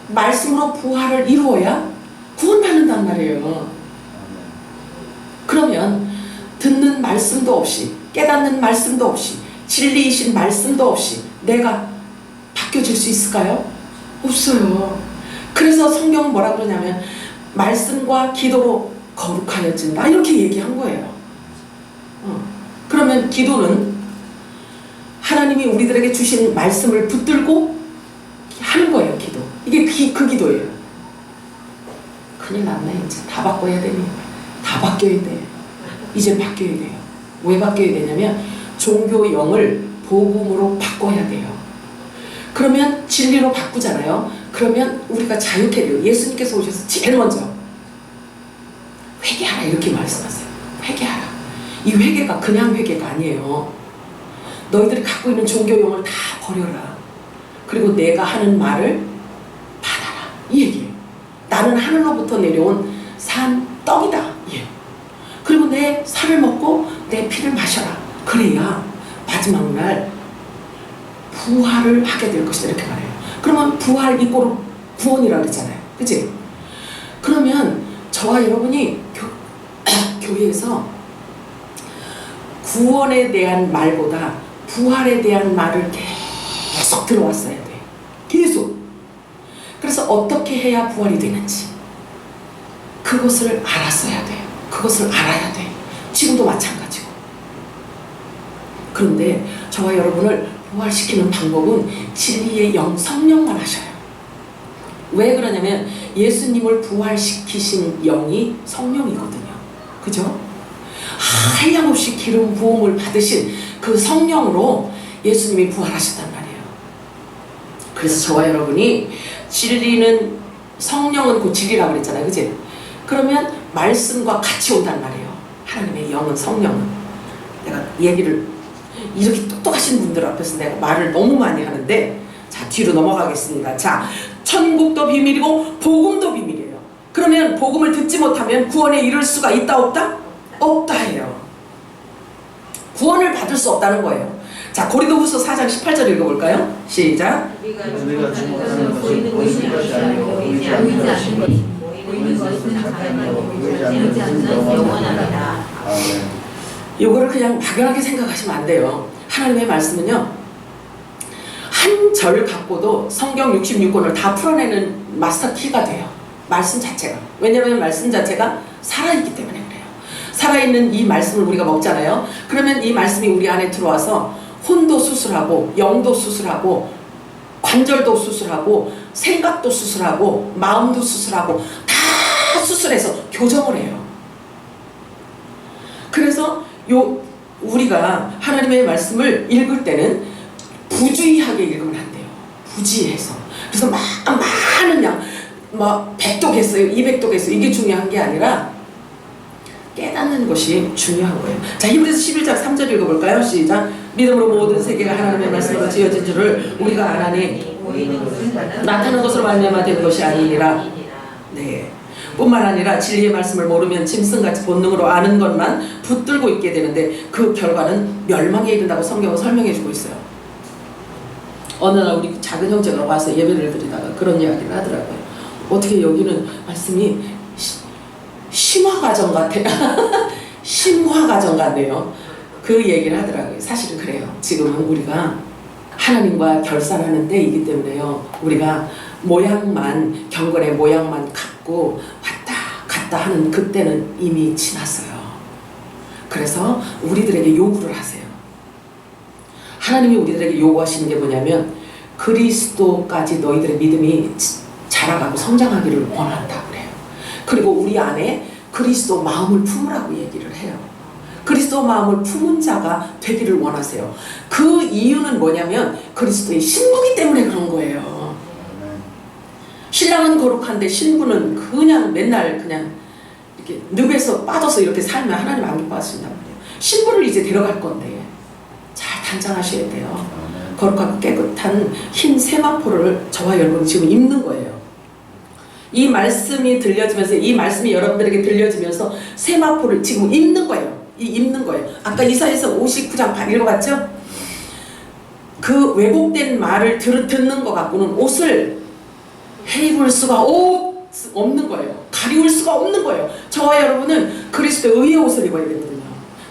Speaker 1: 말씀으로 부활을 이루어야 구원받는단 말이에요. 그러면 듣는 말씀도 없이, 깨닫는 말씀도 없이, 진리이신 말씀도 없이 내가 바뀌어질 수 있을까요? 없어요. 그래서 성경은 뭐라 그러냐면 말씀과 기도로 거룩하여진다 이렇게 얘기한 거예요. 그러면 기도는 하나님이 우리들에게 주신 말씀을 붙들고 하는 거예요. 기도. 이게 그 기도예요. 큰일 났네. 이제 다 바꿔야 되니. 다 바뀌어야 돼. 이제 바뀌어야 돼요. 왜 바뀌어야 되냐면 종교 영을 복음으로 바꿔야 돼요. 그러면 진리로 바꾸잖아요. 그러면 우리가 자유케 돼요. 예수님께서 오셔서 제일 먼저 회개하라 이렇게 말씀하세요. 회개하라. 이 회개가 그냥 회개가 아니에요. 너희들이 갖고 있는 종교용을 다 버려라. 그리고 내가 하는 말을 받아라. 이 얘기예요. 나는 하늘로부터 내려온 산 떡이다. 예. 그리고 내 살을 먹고 내 피를 마셔라. 그래야 마지막 날 부활을 하게 될 것이다. 이렇게 말해요. 그러면 부활 이꼬로 구원이라고 그러잖아요. 그치? 그러면 저와 여러분이 교회에서 구원에 대한 말보다 부활에 대한 말을 계속 들어왔어야 돼. 계속. 그래서 어떻게 해야 부활이 되는지 그것을 알았어야 돼. 그것을 알아야 돼. 지금도 마찬가지고. 그런데 저와 여러분을 부활시키는 방법은 진리의 영 성령만 하셔요. 왜 그러냐면 예수님을 부활시키신 영이 성령이거든요. 그죠? 한량없이 기름 부음을 받으신 그 성령으로 예수님이 부활하셨단 말이에요. 그래서 저와 여러분이 진리는 성령은 곧 진리라고 그랬잖아요. 그치? 그러면 말씀과 같이 온단 말이에요. 하나님의 영은 성령은. 내가 얘기를 이렇게 똑똑하신 분들 앞에서 내가 말을 너무 많이 하는데 자 뒤로 넘어가겠습니다. 자 천국도 비밀이고 복음도 비밀이에요. 그러면 복음을 듣지 못하면 구원에 이를 수가 있다 없다? 없다 해요. 구원을 받을 수 없다는 거예요. 자, 고린도후서 4장 18절 읽어볼까요? 시작.
Speaker 3: 우리가 주목하는 것은 보이는 것이 아니고 보이지 않는 것이니
Speaker 5: 보이는 것은 잠깐이고 보이지 않는 것은 영원합니다.
Speaker 3: 아멘.
Speaker 1: 이거를 그냥 막연하게 생각하시면 안 돼요. 하나님의 말씀은요, 한 절 갖고도 성경 66권을 다 풀어내는 마스터 키가 돼요. 말씀 자체가. 왜냐하면 말씀 자체가 살아있기 때문에 그래요. 살아있는 이 말씀을 우리가 먹잖아요. 그러면 이 말씀이 우리 안에 들어와서 혼도 수술하고 영도 수술하고 관절도 수술하고 생각도 수술하고 마음도 수술하고 다 수술해서 교정을 해요. 그래서 우리가 하나님의 말씀을 읽을 때는 부주의하게 읽으면 안 돼요. 부지해서. 그래서 많은 양, 100독 했어요, 200독 했어요, 이게 중요한 게 아니라 깨닫는 것이 중요한 거예요. 자, 히브리서 11장 3절 읽어볼까요? 시작. 믿음으로 모든 세계가 하나님의 말씀으로 지어진 줄을 우리가 아나니 나타난 것으로 말미암아 된 것이 아니니라. 네. 뿐만 아니라 진리의 말씀을 모르면 짐승같이 본능으로 아는 것만 붙들고 있게 되는데 그 결과는 멸망에 이른다고 성경은 설명해 주고 있어요. 어느 날 우리 작은 형제가 와서 예배를 드리다가 그런 이야기를 하더라고요. 어떻게 여기는 말씀이 심화 과정 같아요. 심화 과정 같네요. 그 얘기를 하더라고요. 사실은 그래요. 지금은 우리가 하나님과 결산하는 때이기 때문에요. 우리가 모양만, 경건의 모양만 갖고 왔다 갔다 하는 그때는 이미 지났어요. 그래서 우리들에게 요구를 하세요. 하나님이 우리들에게 요구하시는 게 뭐냐면 그리스도까지 너희들의 믿음이 자라가고 성장하기를 원한다 그래요. 그리고 우리 안에 그리스도 마음을 품으라고 얘기를 해요. 그리스도 마음을 품은 자가 되기를 원하세요. 그 이유는 뭐냐면 그리스도의 신부기 때문에 그런 거예요. 신랑은 거룩한데 신부는 그냥 맨날 그냥 이렇게 늪에서 빠져서 이렇게 살면 하나님 안 기뻐하신단 말이에요. 신부를 이제 데려갈 건데 잘 단장하셔야 돼요. 거룩하고 깨끗한 흰 세마포를 저와 여러분이 지금 입는 거예요. 이 말씀이 들려지면서, 이 말씀이 여러분들에게 들려지면서 세마포를 지금 입는 거예요. 입는 거예요. 아까 이사야서 59장 읽어봤죠? 그 왜곡된 말을 듣는 것 갖고는 옷을 해입을 수가 없는 거예요. 가리울 수가 없는 거예요. 저와 여러분은 그리스도의 의의 옷을 입어야 되거든요.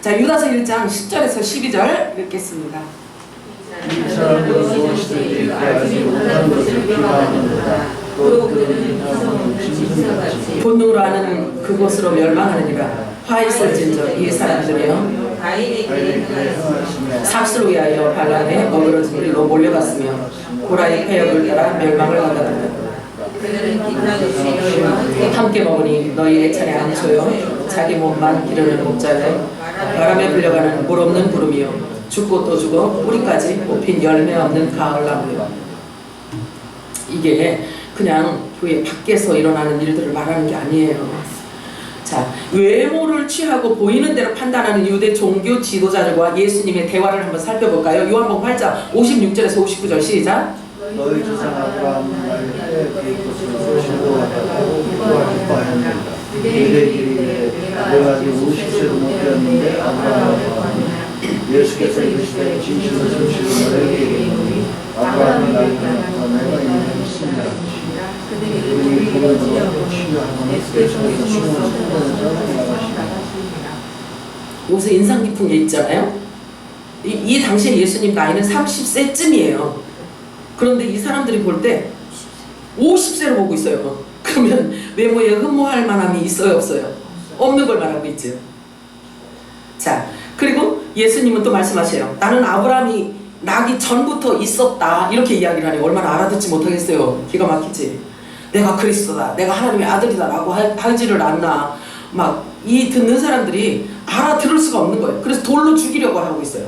Speaker 1: 자, 유다서 1장 10절에서 12절 읽겠습니다.
Speaker 3: 이 사람들은 무엇이든지 알지 못하는 것을 비방하는도다. 또 그들은 이성은 짐승같이
Speaker 1: 본능으로 아는 그것으로 멸망하느니라. 화 있을진저 이 사람들이여
Speaker 5: 가인의 길에 행하였으며
Speaker 1: 삭스를 위하여 발람의 어그러진 길로 몰려갔으며 고라의 폐역을 따라 멸망을 가다듬다.
Speaker 5: 그들은 기타 육신을
Speaker 1: 함께 먹으니 너희의 차례 안초요 자기 몸만 기르는 목자요 바람에 불려가는 물 없는 구름이요 죽고 또 죽어 뿌리까지 뽑힌 열매 없는 가을나무요. 이게 그냥 교회 밖에서 일어나는 일들을 말하는 게 아니에요. 자, 외모를 취하고 보이는 대로 판단하는 유대 종교 지도자들과 예수님의 대화를 한번 살펴볼까요? 요한복음 8장 56절에서 59절 시작.
Speaker 3: 너희 조상 아브라함은 말때 그 것을 신고하다고 기뻐하였느니라. 그들에게 내가 아직 50세도 못 되었는데 아브라함을 하느냐. 예수께서 이르시되 진실로 진실로 너희에게 이르노니 아브라함이 나를 떠나서 내가 이미 있습니다. 그들이 보는 것을 치료하거나 예수께서 춤을 춰서 나가시니라.
Speaker 1: 여기서 인상 깊은 게 있잖아요. 이 당시에 예수님 나이는 30세쯤이에요. 그런데 이 사람들이 볼 때 50세로 보고 있어요. 그러면 외모에 흠모할 만함이 있어요, 없어요? 없는 걸 말하고 있죠. 자, 그리고 예수님은 또 말씀하세요. 나는 아브라함이 나기 전부터 있었다. 이렇게 이야기를 하니 얼마나 알아듣지 못하겠어요. 기가 막히지. 내가 그리스도다, 내가 하나님의 아들이다 라고 하지를 않나. 막 이 듣는 사람들이 알아들을 수가 없는 거예요. 그래서 돌로 죽이려고 하고 있어요.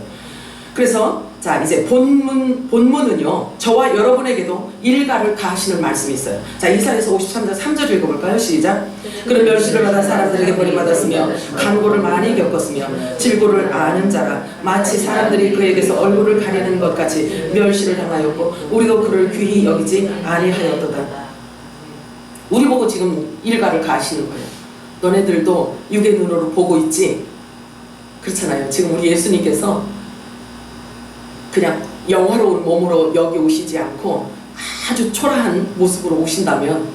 Speaker 1: 그래서 자 이제 본문은요 저와 여러분에게도 일가를 가하시는 말씀이 있어요. 자 이사야서 53장 3절 읽어볼까요? 시작. 그런 멸시를 받아 사람들에게 버림받았으며 간고를 많이 겪었으며 질고를 아는 자라 마치 사람들이 그에게서 얼굴을 가리는 것 같이 멸시를 당하였고 우리도 그를 귀히 여기지 아니하였도다. 우리 보고 지금 일가를 가하시는 거예요. 너네들도 육의 눈으로 보고 있지? 그렇잖아요. 지금 우리 예수님께서 그냥 영화로운 몸으로 여기 오시지 않고 아주 초라한 모습으로 오신다면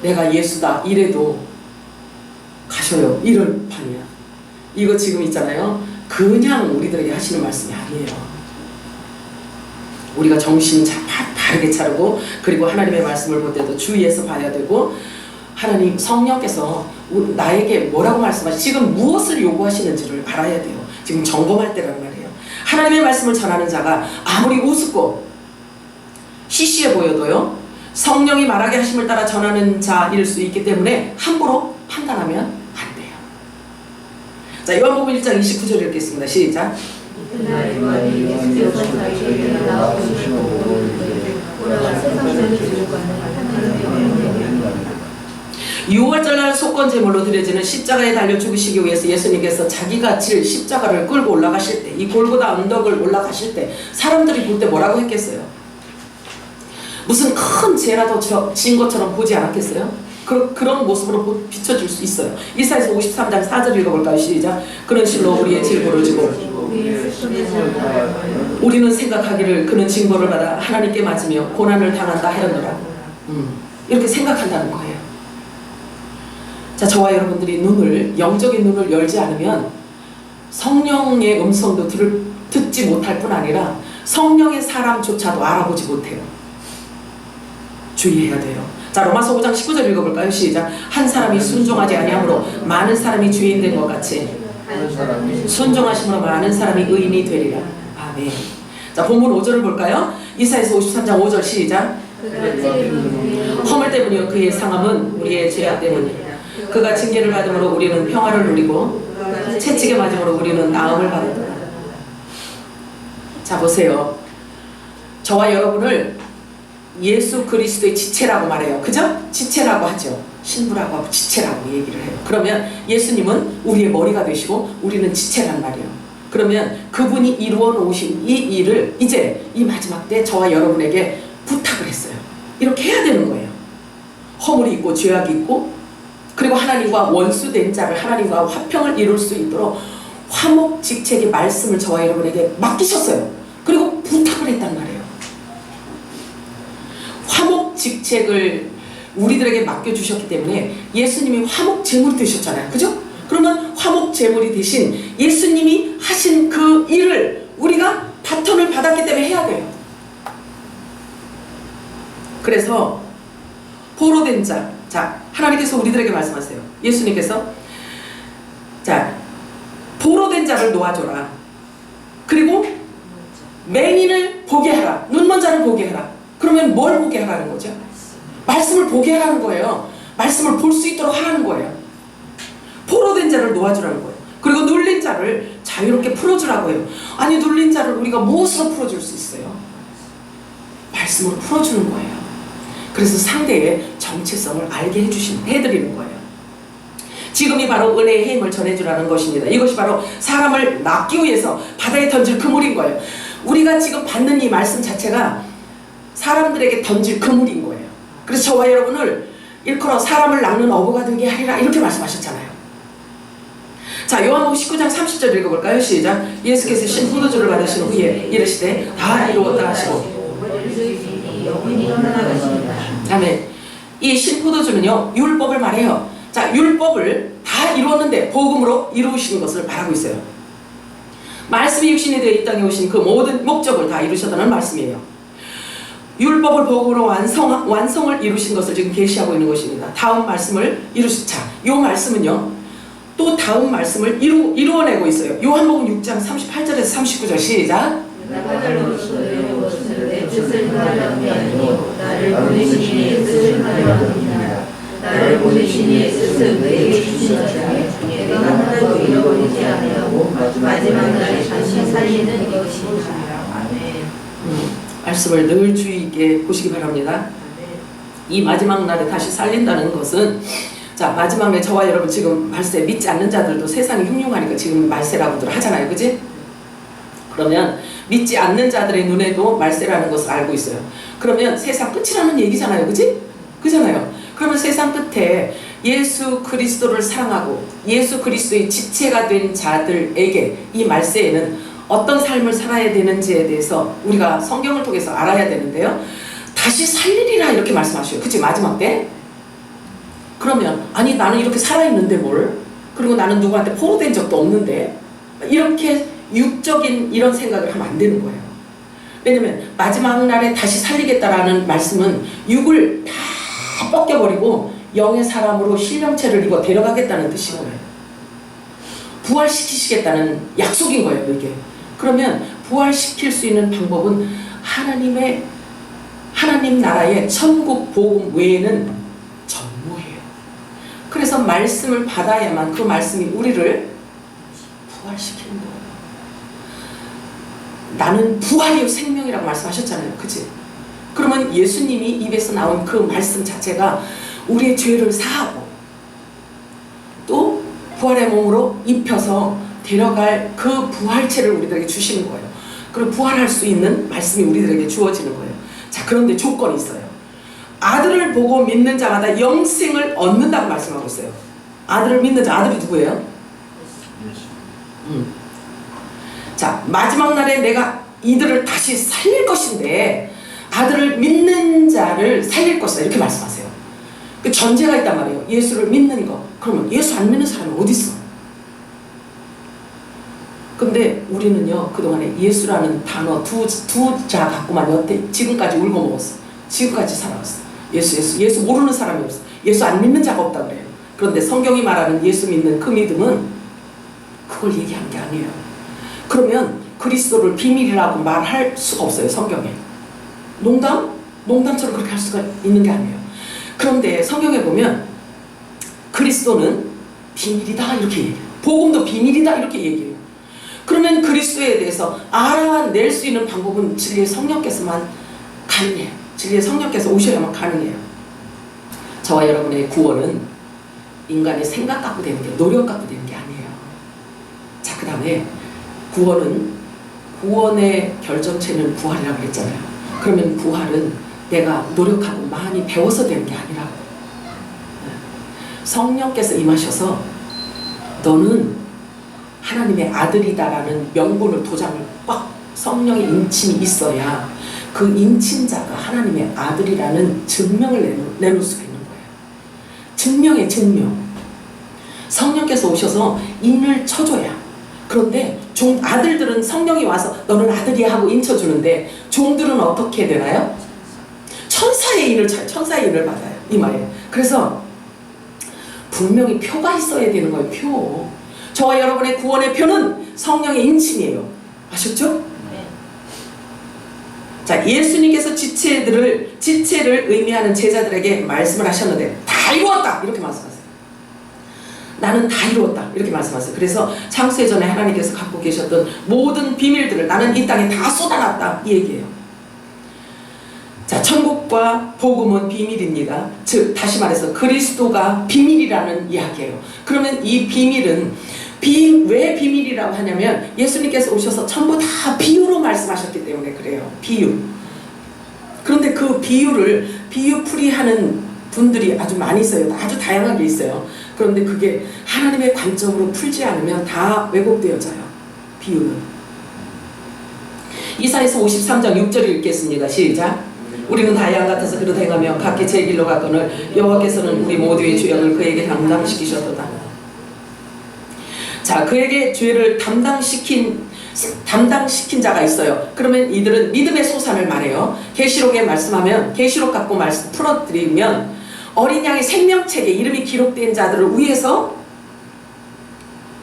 Speaker 1: 내가 예수다 이래도 가셔요. 이럴 판이야. 이거 지금 있잖아요. 그냥 우리들에게 하시는 말씀이 아니에요. 우리가 정신 바르게 차리고 그리고 하나님의 말씀을 볼 때도 주의해서 봐야 되고 하나님 성령께서 나에게 뭐라고 말씀하시 지금 무엇을 요구하시는지를 알아야 돼요. 지금 점검할 때란 말이에요. 하나님의 말씀을 전하는 자가 아무리 우습고 시시해 보여도요 성령이 말하게 하심을 따라 전하는 자일 수 있기 때문에 함부로 판단하면 안 돼요. 자 요한복음 1장 29절 읽겠습니다. 시작.
Speaker 2: 그날 요한이 예수께서 자기에게 나와오시고 돌아가 세상을 지우가는 하나님의 영광을
Speaker 1: 6월절날 속건 제물로 드려지는 십자가에 달려 죽으시기 위해서 예수님께서 자기가 질 십자가를 끌고 올라가실 때 이 골고다 언덕을 올라가실 때 사람들이 볼 때 뭐라고 했겠어요? 무슨 큰 죄라도 진 것처럼 보지 않았겠어요? 그런 모습으로 비춰줄 수 있어요. 이사야서 53장 4절 읽어볼까요? 시작. 그런 실로 우리의 질고를 지고 우리는 생각하기를 그는 징벌을 받아 하나님께 맞으며 고난을 당한다 하였노라. 이렇게 생각한다는 거예요. 자, 저와 여러분들이 영적인 눈을 열지 않으면 성령의 음성도 듣지 못할 뿐 아니라 성령의 사람조차도 알아보지 못해요. 주의해야 돼요. 자, 로마서 5장 19절 읽어볼까요? 시작. 한 사람이 순종하지 아니함으로 많은 사람이 죄인 된 것 같이 순종하심으로 많은 사람이 의인이 되리라. 아멘. 자, 본문 5절을 볼까요? 이사야서 53장 5절 시작. 허물 때문이요 그의 상함은 우리의 죄악 때문이라. 그가 징계를 받음으로 우리는 평화를 누리고 채찍에 맞음으로 우리는 나음을 받았다. 자 보세요. 저와 여러분을 예수 그리스도의 지체라고 말해요. 그죠? 지체라고 하죠. 신부라고 하고 지체라고 얘기를 해요. 그러면 예수님은 우리의 머리가 되시고 우리는 지체란 말이에요. 그러면 그분이 이루어 놓으신 이 일을 이제 이 마지막 때 저와 여러분에게 부탁을 했어요. 이렇게 해야 되는 거예요. 허물이 있고 죄악이 있고 그리고 하나님과 원수된 자를 하나님과 화평을 이룰 수 있도록 화목직책의 말씀을 저와 여러분에게 맡기셨어요. 그리고 부탁을 했단 말이에요. 화목직책을 우리들에게 맡겨주셨기 때문에 예수님이 화목제물이 되셨잖아요. 그죠? 그러면 화목제물이 되신 예수님이 하신 그 일을 우리가 바톤을 받았기 때문에 해야 돼요. 그래서 포로된 자, 하나님께서 우리들에게 말씀하세요. 예수님께서 자, 포로된 자를 놓아줘라. 그리고 맹인을 보게 하라. 눈먼 자를 보게 하라. 그러면 뭘 보게 하라는 거죠? 말씀을 보게 하라는 거예요. 말씀을 볼 수 있도록 하라는 거예요. 포로된 자를 놓아주라는 거예요. 그리고 눌린 자를 자유롭게 풀어주라고 해요. 아니 눌린 자를 우리가 무엇으로 풀어줄 수 있어요? 말씀으로 풀어주는 거예요. 그래서 상대의 정체성을 알게 해드리는 거예요. 지금이 바로 은혜의 힘을 전해주라는 것입니다. 이것이 바로 사람을 낚기 위해서 바다에 던질 그물인 거예요. 우리가 지금 받는 이 말씀 자체가 사람들에게 던질 그물인 거예요. 그래서 저와 여러분을 일컬어 사람을 낚는 어부가 되게 하리라 이렇게 말씀하셨잖아요. 자, 요한복음 19장 30절 읽어볼까요? 시작. 예수께서 신 포도주를 받으신 후에 이르시되 다 이루었다 하시고 아멘. 이 신포도주는요 율법을 말해요. 자, 율법을 다 이루었는데 복음으로 이루시는 것을 말하고 있어요. 말씀이 육신이 되어 이 땅에 오신 그 모든 목적을 다 이루셨다는 말씀이에요. 율법을 복음으로 완성을 이루신 것을 지금 계시하고 있는 것입니다. 다음 말씀을 자, 이 말씀은요 또 다음 말씀을 이루어내고 있어요. 요한복음 6장 38절에서 39절 시작. 내 뜻을 하려는 게 아니고 나를 보내신 이의 뜻을 하려는 것이니라. 나를 보내신 이의 뜻은 내게 주신 자 중에
Speaker 2: 내가 하나도 잃어버리지 아니하고 마지막 날에 다시 살리는 것이니라. 아멘.
Speaker 1: 말씀을 늘 주의 있게 보시기 바랍니다. 이 마지막 날에 다시 살린다는 것은, 자, 마지막 날에 저와 여러분 지금 말세 믿지 않는 자들도 세상이 흉흉하니까 지금 말세라고들 하잖아요. 그지? 그러면 믿지 않는 자들의 눈에도 말세라는 것을 알고 있어요. 그러면 세상 끝이라는 얘기잖아요. 그지? 그잖아요. 그러면 세상 끝에 예수 그리스도를 사랑하고 예수 그리스도의 지체가 된 자들에게 이 말세에는 어떤 삶을 살아야 되는지에 대해서 우리가 성경을 통해서 알아야 되는데요. 다시 살리리라 이렇게 말씀하셔요. 그치? 마지막 때? 그러면 아니 나는 이렇게 살아있는데 뭘? 그리고 나는 누구한테 포로된 적도 없는데 이렇게 육적인 이런 생각을 하면 안 되는 거예요. 왜냐면 마지막 날에 다시 살리겠다라는 말씀은 육을 다 벗겨버리고 영의 사람으로 신령체를 입어 데려가겠다는 뜻인 거예요. 부활시키시겠다는 약속인 거예요. 이게. 그러면 부활시킬 수 있는 방법은 하나님 나라의 천국 복음 외에는 전무해요. 그래서 말씀을 받아야만 그 말씀이 우리를 부활시키는 거예요. 나는 부활이요 생명이라고 말씀하셨잖아요. 그치? 그러면 예수님이 입에서 나온 그 말씀 자체가 우리의 죄를 사하고 또 부활의 몸으로 입혀서 데려갈 그 부활체를 우리들에게 주시는 거예요. 그럼 부활할 수 있는 말씀이 우리들에게 주어지는 거예요. 자, 그런데 조건이 있어요. 아들을 보고 믿는 자마다 영생을 얻는다고 말씀하고 있어요. 아들을 믿는 자, 아들이 누구예요? 자, 마지막 날에 내가 이들을 다시 살릴 것인데 아들을 믿는 자를 살릴 것이다 이렇게 말씀하세요. 그 전제가 있단 말이에요. 예수를 믿는 거. 그러면 예수 안 믿는 사람이 어디 있어? 근데 우리는요 그동안에 예수라는 단어 두 자 갖고만 여태 지금까지 울고 먹었어. 지금까지 살아왔어. 예수 모르는 사람이 없어. 예수 안 믿는 자가 없다 그래요. 그런데 성경이 말하는 예수 믿는 그 믿음은 그걸 얘기하는 게 아니에요. 그러면 그리스도를 비밀이라고 말할 수가 없어요. 성경에. 농담처럼 그렇게 할 수가 있는 게 아니에요. 그런데 성경에 보면 그리스도는 비밀이다 이렇게 얘기해요. 복음도 비밀이다 이렇게 얘기해요. 그러면 그리스도에 대해서 알아낼 수 있는 방법은 진리의 성령께서만 가능해요. 진리의 성령께서 오셔야만 가능해요. 저와 여러분의 구원은 인간의 생각 갖고 되는 게, 노력 갖고 되는 게 아니에요. 자, 그 다음에 구원의 결정체는 부활이라고 했잖아요. 그러면 부활은 내가 노력하고 많이 배워서 되는 게 아니라고. 성령께서 임하셔서 너는 하나님의 아들이다라는 명분을, 도장을 꽉, 성령의 인침이 있어야 그 인침자가 하나님의 아들이라는 증명을 내놓을 수가 있는 거예요. 증명의 증명. 성령께서 오셔서 인을 쳐줘야. 그런데 아들들은 성령이 와서 너는 아들이야 하고 인쳐주는데 종들은 어떻게 되나요? 천사의 인을 받아요. 이마에. 그래서 분명히 표가 있어야 되는 거예요. 표. 저와 여러분의 구원의 표는 성령의 인침이에요. 아셨죠? 자, 예수님께서 지체를 의미하는 제자들에게 말씀을 하셨는데 다 이루었다 이렇게 말씀하세요. 나는 다 이루었다 이렇게 말씀하세요. 그래서 창세 전에 하나님께서 갖고 계셨던 모든 비밀들을 나는 이 땅에 다 쏟아놨다 이 얘기예요. 자, 천국과 복음은 비밀입니다. 즉 다시 말해서 그리스도가 비밀이라는 이야기예요. 그러면 이 비밀은 왜 비밀이라고 하냐면 예수님께서 오셔서 전부 다 비유로 말씀하셨기 때문에 그래요. 비유. 그런데 그 비유풀이 하는 분들이 아주 많이 있어요. 아주 다양하게 있어요. 그런데 그게 하나님의 관점으로 풀지 않으면 다 왜곡되어져요. 비유는. 이사야서 53장 6절을 읽겠습니다. 시작. 우리는 다 양 같아서 그릇 행하며 각기 제 길로 갔거늘 여호와께서는 우리 모두의 죄악을 그에게 담당시키셨도다. 자, 그에게 죄를 담당시킨 자가 있어요. 그러면 이들은 믿음의 소산을 말해요. 계시록에 말씀하면, 계시록 갖고 말씀 풀어드리면 어린 양의 생명책에 이름이 기록된 자들을 위해서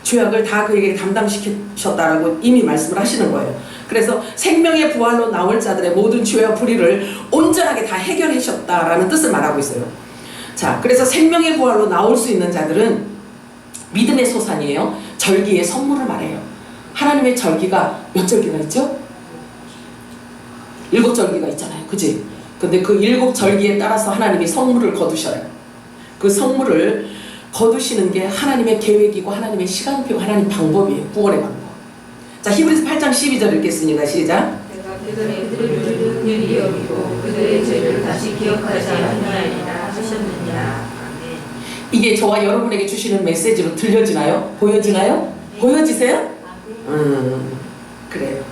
Speaker 1: 죄악을 다 그에게 담당시키셨다라고 이미 말씀을 하시는 거예요. 그래서 생명의 부활로 나올 자들의 모든 죄와 불의를 온전하게 다 해결하셨다라는 뜻을 말하고 있어요. 자, 그래서 생명의 부활로 나올 수 있는 자들은 믿음의 소산이에요. 절기의 선물을 말해요. 하나님의 절기가 몇 절기가 있죠? 7절기가 있잖아요. 그지? 근데 그 7절기에 따라서 하나님이 성물을 거두셔요. 그 성물을 거두시는 게 하나님의 계획이고 하나님의 시간표고 하나님 방법이에요. 구원의 방법. 자, 히브리서 8장 12절 읽겠습니다. 시작.
Speaker 5: 내가 그들의 긍휼히 여기고 그들의 죄를 다시 기억하지 아니하리라 하셨느니라. 아멘.
Speaker 1: 이게 저와 여러분에게 주시는 메시지로 들려지나요? 보여지나요? 보여지세요? 그래요.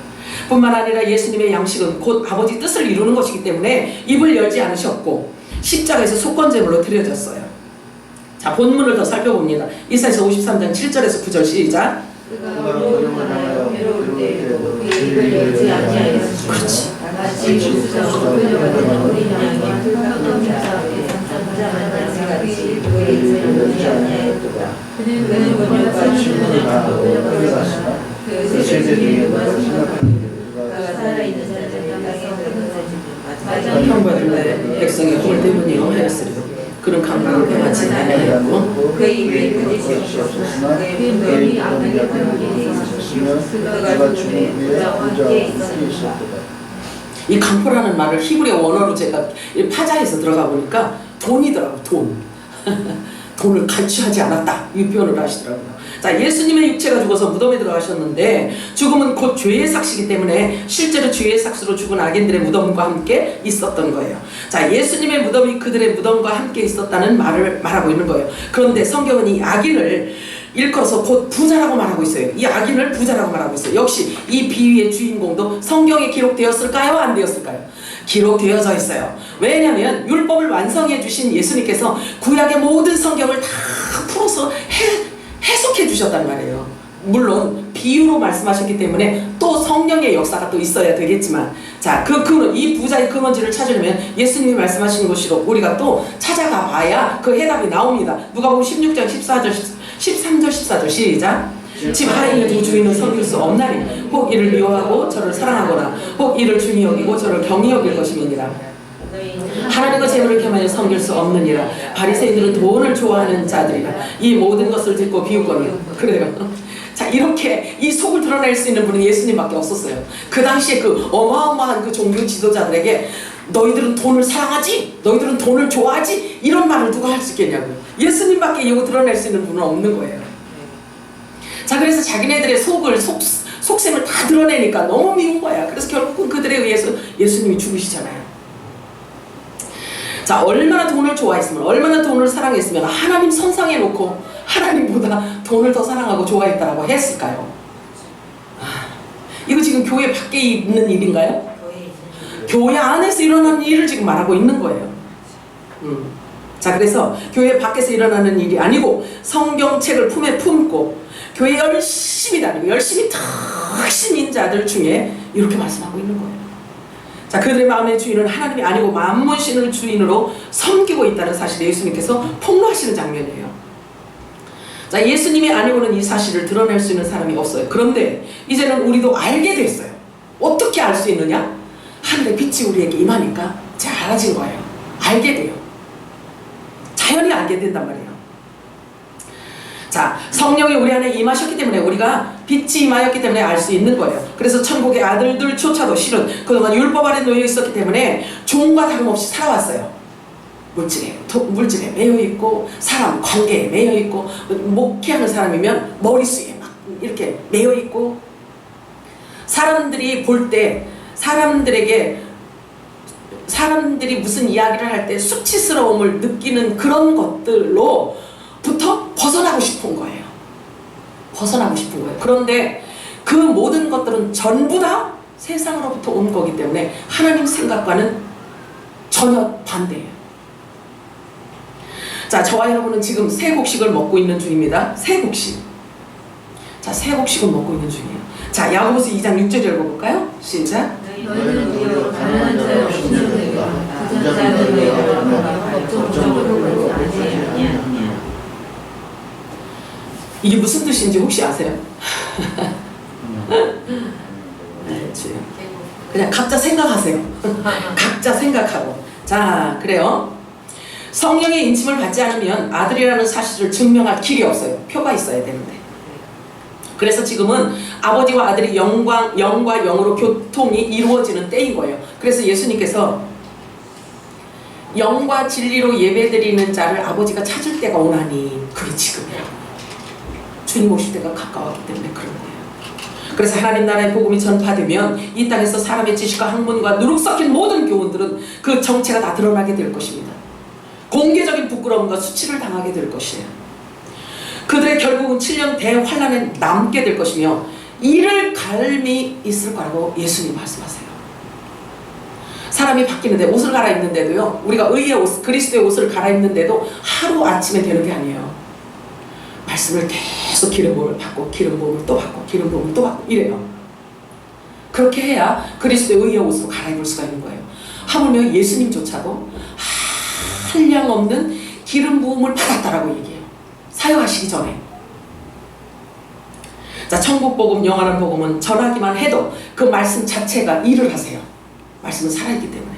Speaker 1: 뿐만 아니라 예수님의 양식은 곧 아버지 뜻을 이루는 것이기 때문에 입을 열지 않으셨고 십자가에서 속건제물로 드려졌어요. 자, 본문을 더 살펴봅니다. 이사야서 53장 7절에서 9절 시작.
Speaker 5: 그가 오늘날 괴로울 때에도 그 입을 열지 아니하였으며 마치 목수자가 끌려가는 어린 양이 흙탕 자 앞에 잠잠한 자같이 그의 입을 열지 아니하였도다. 그는 번역과 주문하고 끌려가시나 그 세대들이 누가서 생각하니 그가 살아있는 자들은 가서
Speaker 1: 형벌들의 백성의 홀 때문이요 하였으리로 그런 강박을 행하지 아니하였고
Speaker 5: 그 입에 끊이지 없었으나 그의 분별이 악하게 변하게 하셨으며 그가 죽은 후에 부자와 함께 있었다.
Speaker 1: 이 강포라는 말을 히브리어 원어로 제가 파자에서 들어가 보니까 돈이더라고. 돈. 돈을 갈취하지 않았다 이 표현을 하시더라고요. 자, 예수님의 육체가 죽어서 무덤에 들어가셨는데 죽음은 곧 죄의 삭시기 때문에 실제로 죄의 삭시로 죽은 악인들의 무덤과 함께 있었던 거예요. 자, 예수님의 무덤이 그들의 무덤과 함께 있었다는 말을 말하고 있는 거예요. 그런데 성경은 이 악인을 일컬어서 곧 부자라고 말하고 있어요. 이 악인을 부자라고 말하고 있어요. 역시 이 비유의 주인공도 성경에 기록되었을까요? 안 되었을까요? 기록되어져 있어요. 왜냐하면 율법을 완성해 주신 예수님께서 구약의 모든 성경을 다 풀어서 해석해 주셨단 말이에요. 물론 비유로 말씀하셨기 때문에 또 성령의 역사가 또 있어야 되겠지만, 자, 이 부자의 근원지를 찾으려면 예수님이 말씀하신 곳으로 우리가 또 찾아가 봐야 그 해답이 나옵니다. 누가복음 16장 13절 14절 시작. 집 하나 있는 두 주인은 섬길 수 없나니 혹 이를 미워하고 저를 사랑하거나 혹 이를 중히 여기고 저를 경히 여길 것임이니라. 하나님과 재물을 겸하여 섬길 수 없느니라. 바리새인들은 돈을 좋아하는 자들이라. 이 모든 것을 듣고 비웃거늘. 그래요. 자, 이렇게 이 속을 드러낼 수 있는 분은 예수님밖에 없었어요. 그 당시에 그 어마어마한 그 종교 지도자들에게 너희들은 돈을 사랑하지? 너희들은 돈을 좋아하지? 이런 말을 누가 할 수 있겠냐고요. 예수님밖에 이거 드러낼 수 있는 분은 없는 거예요. 자, 그래서 자기네들의 속셈을 다 드러내니까 너무 미운 거야. 그래서 결국은 그들에 의해서 예수님이 죽으시잖아요. 자, 얼마나 돈을 좋아했으면, 얼마나 돈을 사랑했으면 하나님 선상에 놓고 하나님보다 돈을 더 사랑하고 좋아했다라고 했을까요? 이거 지금 교회 밖에 있는 일인가요? 교회 안에서 일어나는 일을 지금 말하고 있는 거예요. 자, 그래서 교회 밖에서 일어나는 일이 아니고 성경책을 품에 품고 교회 열심히 다니고 열심히 특신인 자들 중에 이렇게 말씀하고 있는 거예요. 자, 그들의 마음의 주인은 하나님이 아니고 만문신을 주인으로 섬기고 있다는 사실을 예수님께서 폭로하시는 장면이에요. 자, 예수님이 아니고는 이 사실을 드러낼 수 있는 사람이 없어요. 그런데 이제는 우리도 알게 됐어요. 어떻게 알 수 있느냐? 하늘의 빛이 우리에게 임하니까 알아진 거예요. 알게 돼요. 자연히 알게 된단 말이에요. 자, 성령이 우리 안에 임하셨기 때문에 우리가 빛이 임하였기 때문에 알 수 있는 거예요. 그래서 천국의 아들들조차도 실은 그동안 율법 아래 놓여 있었기 때문에 종과 다름없이 살아왔어요. 물질에 매여 있고 사람 관계에 매여 있고 목회하는 사람이면 머릿속에 막 이렇게 매여 있고 사람들이 볼 때 사람들이 무슨 이야기를 할 때 수치스러움을 느끼는 그런 것들로부터 벗어나고 싶은 거예요. 벗어나고 싶은 거예요. 그런데 그 모든 것들은 전부 다 세상으로부터 온 거기 때문에 하나님 생각과는 전혀 반대예요. 자, 저와 여러분은 지금 새 곡식을 먹고 있는 중입니다. 새 곡식. 자, 새 곡식을 먹고 있는 중이에요. 자, 야고보서 2장 6절 읽어볼까요? 시작.
Speaker 5: 너희는 우리로 가난한 자여 신령되고 부자자는 외로워 법정적으로 그러지 아니하느냐.
Speaker 1: 이게 무슨 뜻인지 혹시 아세요? 그냥 각자 생각하세요. 각자 생각하고. 자, 그래요. 성령의 인침을 받지 않으면 아들이라는 사실을 증명할 길이 없어요. 표가 있어야 되는데. 그래서 지금은 아버지와 아들이 영과 영으로 교통이 이루어지는 때인 거예요. 그래서 예수님께서 영과 진리로 예배드리는 자를 아버지가 찾을 때가 오나니 그게 지금이라고. 주님 오실 때가 가까웠기 때문에 그런 거예요. 그래서 하나님 나라의 복음이 전파되면 이 땅에서 사람의 지식과 학문과 누룩 섞인 모든 교훈들은 그 정체가 다 드러나게 될 것입니다. 공개적인 부끄러움과 수치를 당하게 될 것이에요. 그들의 결국은 7년 대환란에 남게 될 것이며 이를 갈미 있을 거라고 예수님 말씀하세요. 사람이 바뀌는데 옷을 갈아입는데도요, 우리가 의의 옷, 그리스도의 옷을 갈아입는데도 하루아침에 되는 게 아니에요. 말씀을 계속 기름 부음을 받고 기름 부음을 또 받고 기름 부음을 또 받고 이래요. 그렇게 해야 그리스도의 의의 옷으로 갈아입을 수가 있는 거예요. 하물며 예수님조차도 한량없는 기름 부음을 받았다라고 얘기해요. 사역하시기 전에. 자, 천국 복음, 영원한 복음은 전하기만 해도 그 말씀 자체가 일을 하세요. 말씀은 살아있기 때문에.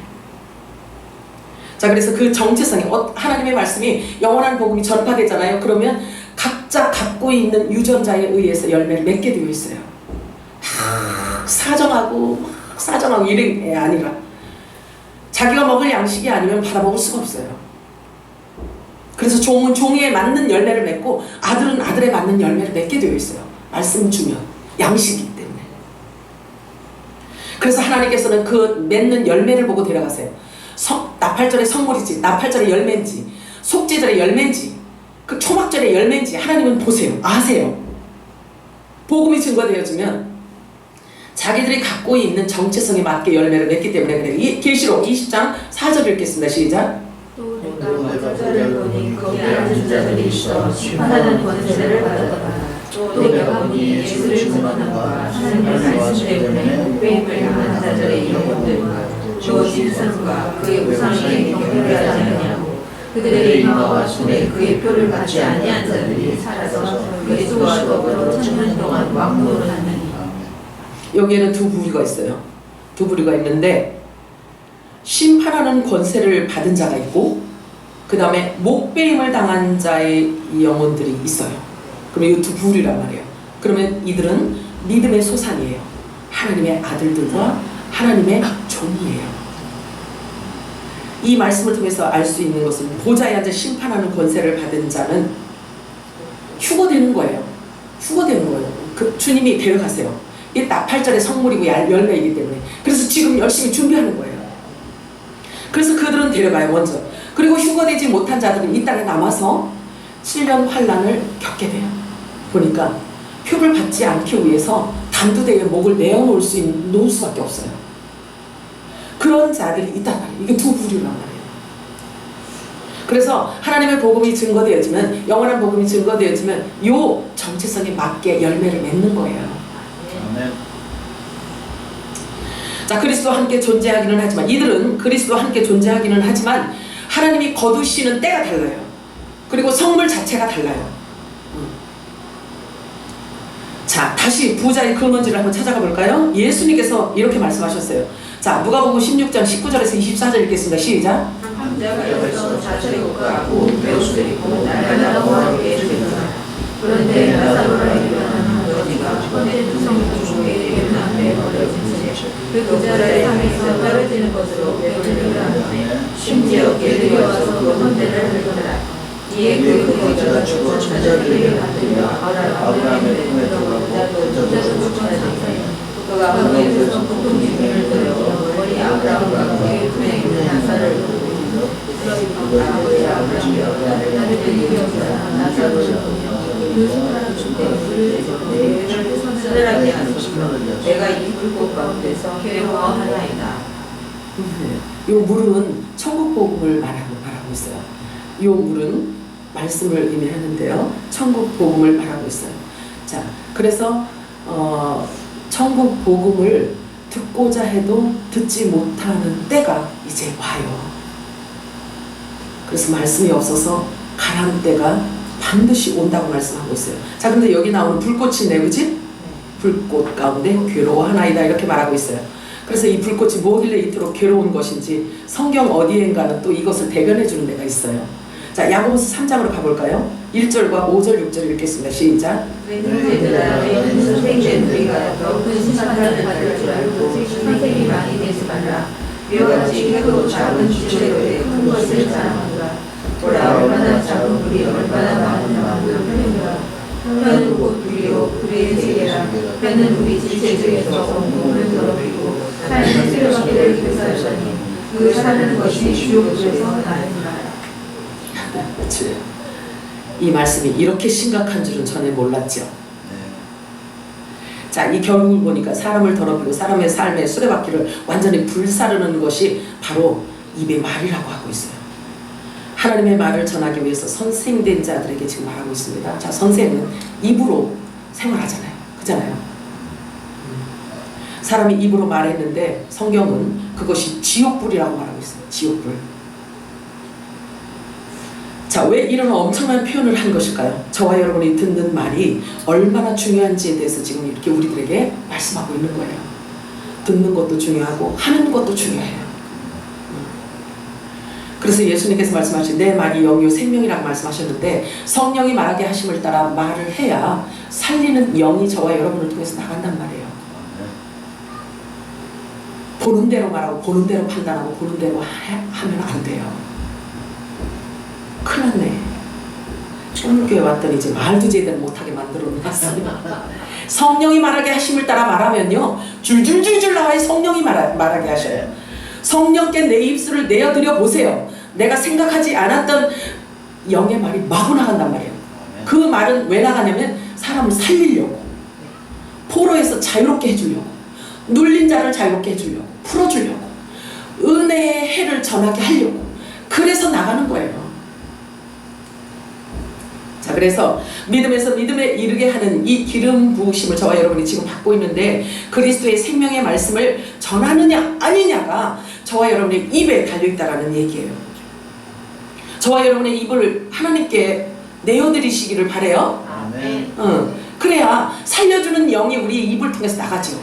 Speaker 1: 자, 그래서 그 정체성이 하나님의 말씀이 영원한 복음이 전파되잖아요. 그러면 각자 갖고 있는 유전자에 의해서 열매를 맺게 되어 있어요. 사정하고 이런 게 아니라 자기가 먹을 양식이 아니면 받아먹을 수가 없어요. 그래서 종은 종에 맞는 열매를 맺고 아들은 아들에 맞는 열매를 맺게 되어 있어요. 말씀 주면 양식이기 때문에. 그래서 하나님께서는 그 맺는 열매를 보고 데려가세요. 나팔절의 성물인지 나팔절의 열매인지 속죄절의 열매인지 그 초막절의 열매인지 하나님은 보세요. 아세요. 복음이 증거되어지면 자기들이 갖고 있는 정체성에 맞게 열매를 맺기 때문에 그래요. 이 계시록 20장 4절 읽겠습니다. 시작.
Speaker 2: 또 내가 저를 보니 거기 앉은 자들이 있어 심판하는 권세를 받았다. 또 내가 보니 예수를 증언함과 하나님의 말씀 때문에 목배임을 당한 자들의 영혼들과 또 짐승과 그의 우상에게 경배하지 아니하고 그들의 이마와 손에 그의 표를 받지 아니한 자들이 살아서 그리스도와 더불어 천년 동안 왕노를 하느니.
Speaker 1: 여기에는 두 부류가 있어요. 두 부류가 있는데 심판하는 권세를 받은 자가 있고 그 다음에 목배임을 당한 자의 영혼들이 있어요. 그러면 이 두 부류란 말이에요. 그러면 이들은 믿음의 소산이에요. 하나님의 아들들과 하나님의 종이에요. 이 말씀을 통해서 알 수 있는 것은 보좌에 앉아 심판하는 권세를 받은 자는 휴거되는 거예요. 휴거되는 거예요. 그 주님이 데려가세요. 이 나팔절의 성물이고 열매이기 때문에. 그래서 지금 열심히 준비하는 거예요. 그래서 그들은 데려가요, 먼저. 그리고 휴거되지 못한 자들은 이 땅에 남아서 7년 환란을 겪게 돼요. 보니까 표를 받지 않기 위해서 단두대에 목을 내어놓을 놓을 수밖에 없어요. 그런 자들이 있단 말이에요. 이게 두 부류란 말이에요. 그래서 하나님의 복음이 증거되어지면, 영원한 복음이 증거되어지면 요 정체성에 맞게 열매를 맺는 거예요.
Speaker 3: 아멘.
Speaker 1: 자, 그리스도와 함께 존재하기는 하지만, 이들은 그리스도와 함께 존재하기는 하지만 하나님이 거두시는 때가 달라요. 그리고 성물 자체가 달라요. 자, 다시 부자의 근원지를 한번 찾아가 볼까요? 예수님께서 이렇게 말씀하셨어요. 자, 누가복음 16장 19절에서 24절 읽겠습니다. 시작.
Speaker 2: 황자가 여기서 자체를 요구하고 배옷을 입고 날아가고 함께 주리라. 그런데 나사로라 일어나는 어디가 헌된 성도 중에 예문한데 버려진지 그 부자를 향해서 떨어지는 것으로 배우를 하며 심지어 길이 와서 그 헌대를 헐거라. 이에 그 부자가 죽어 천자들에게 받들려 아브라함의 품에 들어가고 부자도 죽어나니 그가 하늘에서 공동체를 들여 머리 아브라함과 그의 품에 있는 나사를 보고 아버지 아브라함이여 나를 들리게 하소서. 나사로를 보며 그 손가락 중에 불을 내를 서늘하게 하소서. 내가 이 불꽃 가운데서 괴로워하나이다.
Speaker 1: 요 물은 천국 복음을 말하고 있어요. 요 물은 말씀을 의미하는데요. 천국 복음을 말하고 있어요. 자, 그래서 천국 복음을 듣고자 해도 듣지 못하는 때가 이제 와요. 그래서 말씀이 없어서 가라는 때가 반드시 온다고 말씀하고 있어요. 자, 근데 여기 나오는 불꽃이네, 그지? 불꽃 가운데 괴로워하나이다 이렇게 말하고 있어요. 그래서 이 불꽃이 뭐길래 이토록 괴로운 것인지 성경 어디엔가는 또 이것을 대변해 주는 데가 있어요. 자, 야고보서 3장으로 가볼까요? 1절과 5절, 6절 읽겠습니다. 시작.
Speaker 2: 왼손들아 너희는 선생된 우리가 더 큰 심판을 받을 줄 알고 선생이 많이 되지 말라. 이와 같이 크고 작은 주체로의 큰 것을 자랑하노라. 보라 얼마나 작은 불이 얼마나 많은 마음을 흘리노라. 혀는 곧 불이요 불의 세계라. 혀는 우리 지체 중에서 온몸을 더럽히고 삶의 쓰레기를 교사하니 그 사는 것이 지옥에서 나느니라.
Speaker 1: 그치. 이 말씀이 이렇게 심각한 줄은 전혀 몰랐죠. 자, 이 결국을 보니까 사람을 더럽히고 사람의 삶의 수레바퀴를 완전히 불사르는 것이 바로 입의 말이라고 하고 있어요. 하나님의 말을 전하기 위해서 선생된 자들에게 지금 말하고 있습니다. 자, 선생은 입으로 생활하잖아요. 그잖아요. 사람이 입으로 말했는데 성경은 그것이 지옥불이라고 말하고 있어요. 지옥불. 자, 왜 이런 엄청난 표현을 한 것일까요? 저와 여러분이 듣는 말이 얼마나 중요한지에 대해서 지금 이렇게 우리들에게 말씀하고 있는 거예요. 듣는 것도 중요하고 하는 것도 중요해요. 그래서 예수님께서 말씀하신 내 말이 영이요 생명이라고 말씀하셨는데 성령이 말하게 하심을 따라 말을 해야 살리는 영이 저와 여러분을 통해서 나간단 말이에요. 보는 대로 말하고 보는 대로 판단하고 보는 대로 하면 안 돼요. 큰일 났네. 초등교회 왔더니 이제 말도 제대로 못하게 만들어 놨어요. 성령이 말하게 하심을 따라 말하면요 줄줄줄줄 나와요. 성령이 말하게 하셔요. 성령께 내 입술을 내어드려 보세요. 내가 생각하지 않았던 영의 말이 마구 나간단 말이에요. 그 말은 왜 나가냐면 사람을 살리려고, 포로에서 자유롭게 해주려고, 눌린 자를 자유롭게 해주려고, 풀어주려고, 은혜의 해를 전하게 하려고, 그래서 나가는 거예요. 자, 그래서 믿음에서 믿음에 이르게 하는 이 기름 부으심을 저와 여러분이 지금 받고 있는데 그리스도의 생명의 말씀을 전하느냐 아니냐가 저와 여러분의 입에 달려있다라는 얘기예요. 저와 여러분의 입을 하나님께 내어드리시기를 바라요.
Speaker 3: 아멘.
Speaker 1: 그래야 살려주는 영이 우리 입을 통해서 나가죠.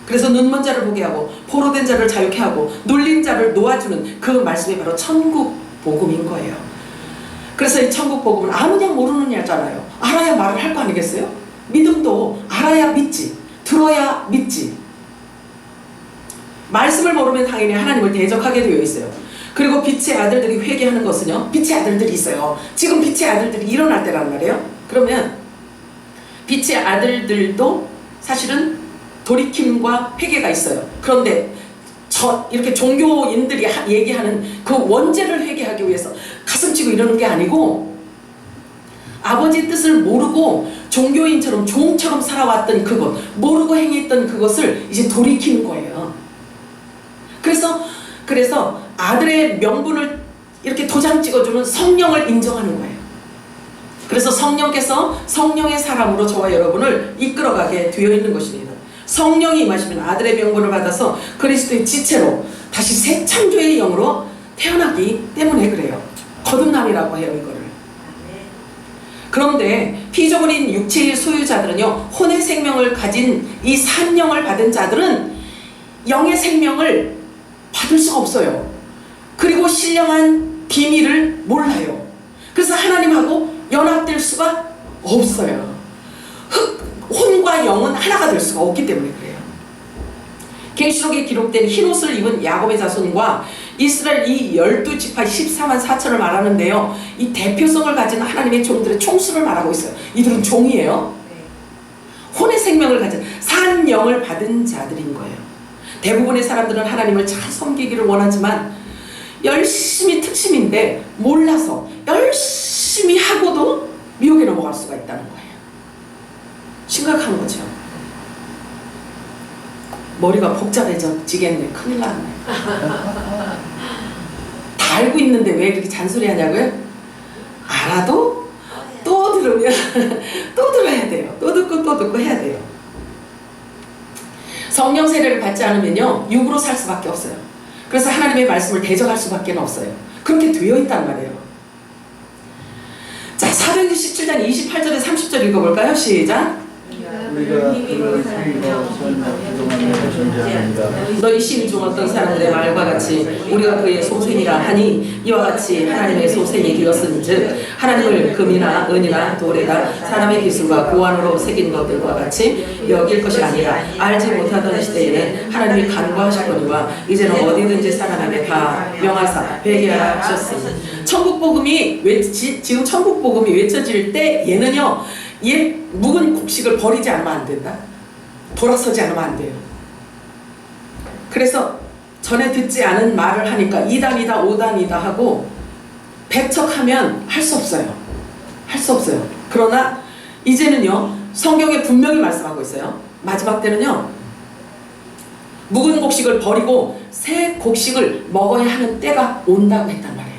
Speaker 1: 그래서 눈먼 자를 보게 하고 포로된 자를 자유케 하고 눌린 자를 놓아주는 그 말씀이 바로 천국 복음인 거예요. 그래서 이 천국 복음은 아느냐 모르느냐잖아요. 알아야 말을 할 거 아니겠어요? 믿음도 알아야 믿지, 들어야 믿지. 말씀을 모르면 당연히 하나님을 대적하게 되어 있어요. 그리고 빛의 아들들이 회개하는 것은요, 빛의 아들들이 있어요. 지금 빛의 아들들이 일어날 때란 말이에요. 그러면 빛의 아들들도 사실은 돌이킴과 회개가 있어요. 그런데 이렇게 종교인들이 얘기하는 그 원죄를 회개하기 위해서 가슴치고 이러는 게 아니고 아버지 뜻을 모르고 종교인처럼 종처럼 살아왔던 그것, 모르고 행했던 그것을 이제 돌이키는 거예요. 그래서 아들의 명분을 이렇게 도장 찍어주는 성령을 인정하는 거예요. 그래서 성령께서 성령의 사람으로 저와 여러분을 이끌어가게 되어 있는 것입니다. 성령이 임하시면 아들의 명분을 받아서 그리스도의 지체로 다시 새 창조의 영으로 태어나기 때문에 그래요. 거듭남이라고 해요, 이거를. 그런데 피조물인 육체의 소유자들은요, 혼의 생명을 가진 이 산영을 받은 자들은 영의 생명을 받을 수가 없어요. 그리고 신령한 비밀을 몰라요. 그래서 하나님하고 연합될 수가 없어요. 혼과 영은 하나가 될 수가 없기 때문에 그래요. 계시록에 기록된 흰옷을 입은 야곱의 자손과 이스라엘 이 12지파 14만 4천을 말하는데요, 이 대표성을 가진 하나님의 종들의 총수를 말하고 있어요. 이들은 종이에요. 혼의 생명을 가진 산영을 받은 자들인 거예요. 대부분의 사람들은 하나님을 잘 섬기기를 원하지만 열심히 특심인데 몰라서 열심히 하고도 미혹에 넘어갈 수가 있다는 거예요. 심각한 거죠. 머리가 복잡해지겠네. 큰일 났네. 다 알고 있는데 왜 그렇게 잔소리 하냐고요? 알아도 또 들으면 또 들어야 돼요. 또 듣고 해야 돼요. 성령 세례를 받지 않으면요, 육으로 살 수밖에 없어요. 그래서 하나님의 말씀을 대적할 수밖에 없어요. 그렇게 되어 있단 말이에요. 자, 사도행전 17장 28절에 30절 읽어볼까요? 시작.
Speaker 3: 우리가 그를 힘입어 그동안에 존재합니다.
Speaker 1: 너희 신 중 어떤 사람들의 말과 같이 우리가 그의 소생이라 하니 이와 같이 하나님의 소생이 되었은즉 하나님을 금이나 은이나 돌에다 사람의 기술과 고안으로 새긴 것들과 같이 여길 것이 아니라 알지 못하던 시대에는 하나님이 간과하셨거니와 이제는 어디든지 사람에게 다 명하사 회개하셨으니 천국 복음이 지금 천국 복음이 외쳐질 때 얘는요 옛 묵은 곡식을 버리지 않으면 안 된다. 돌아서지 않으면 안 돼요. 그래서 전에 듣지 않은 말을 하니까 2단이다 5단이다 하고 배척하면 할 수 없어요. 할 수 없어요. 그러나 이제는요 성경에 분명히 말씀하고 있어요. 마지막 때는요 묵은 곡식을 버리고 새 곡식을 먹어야 하는 때가 온다고 했단 말이에요.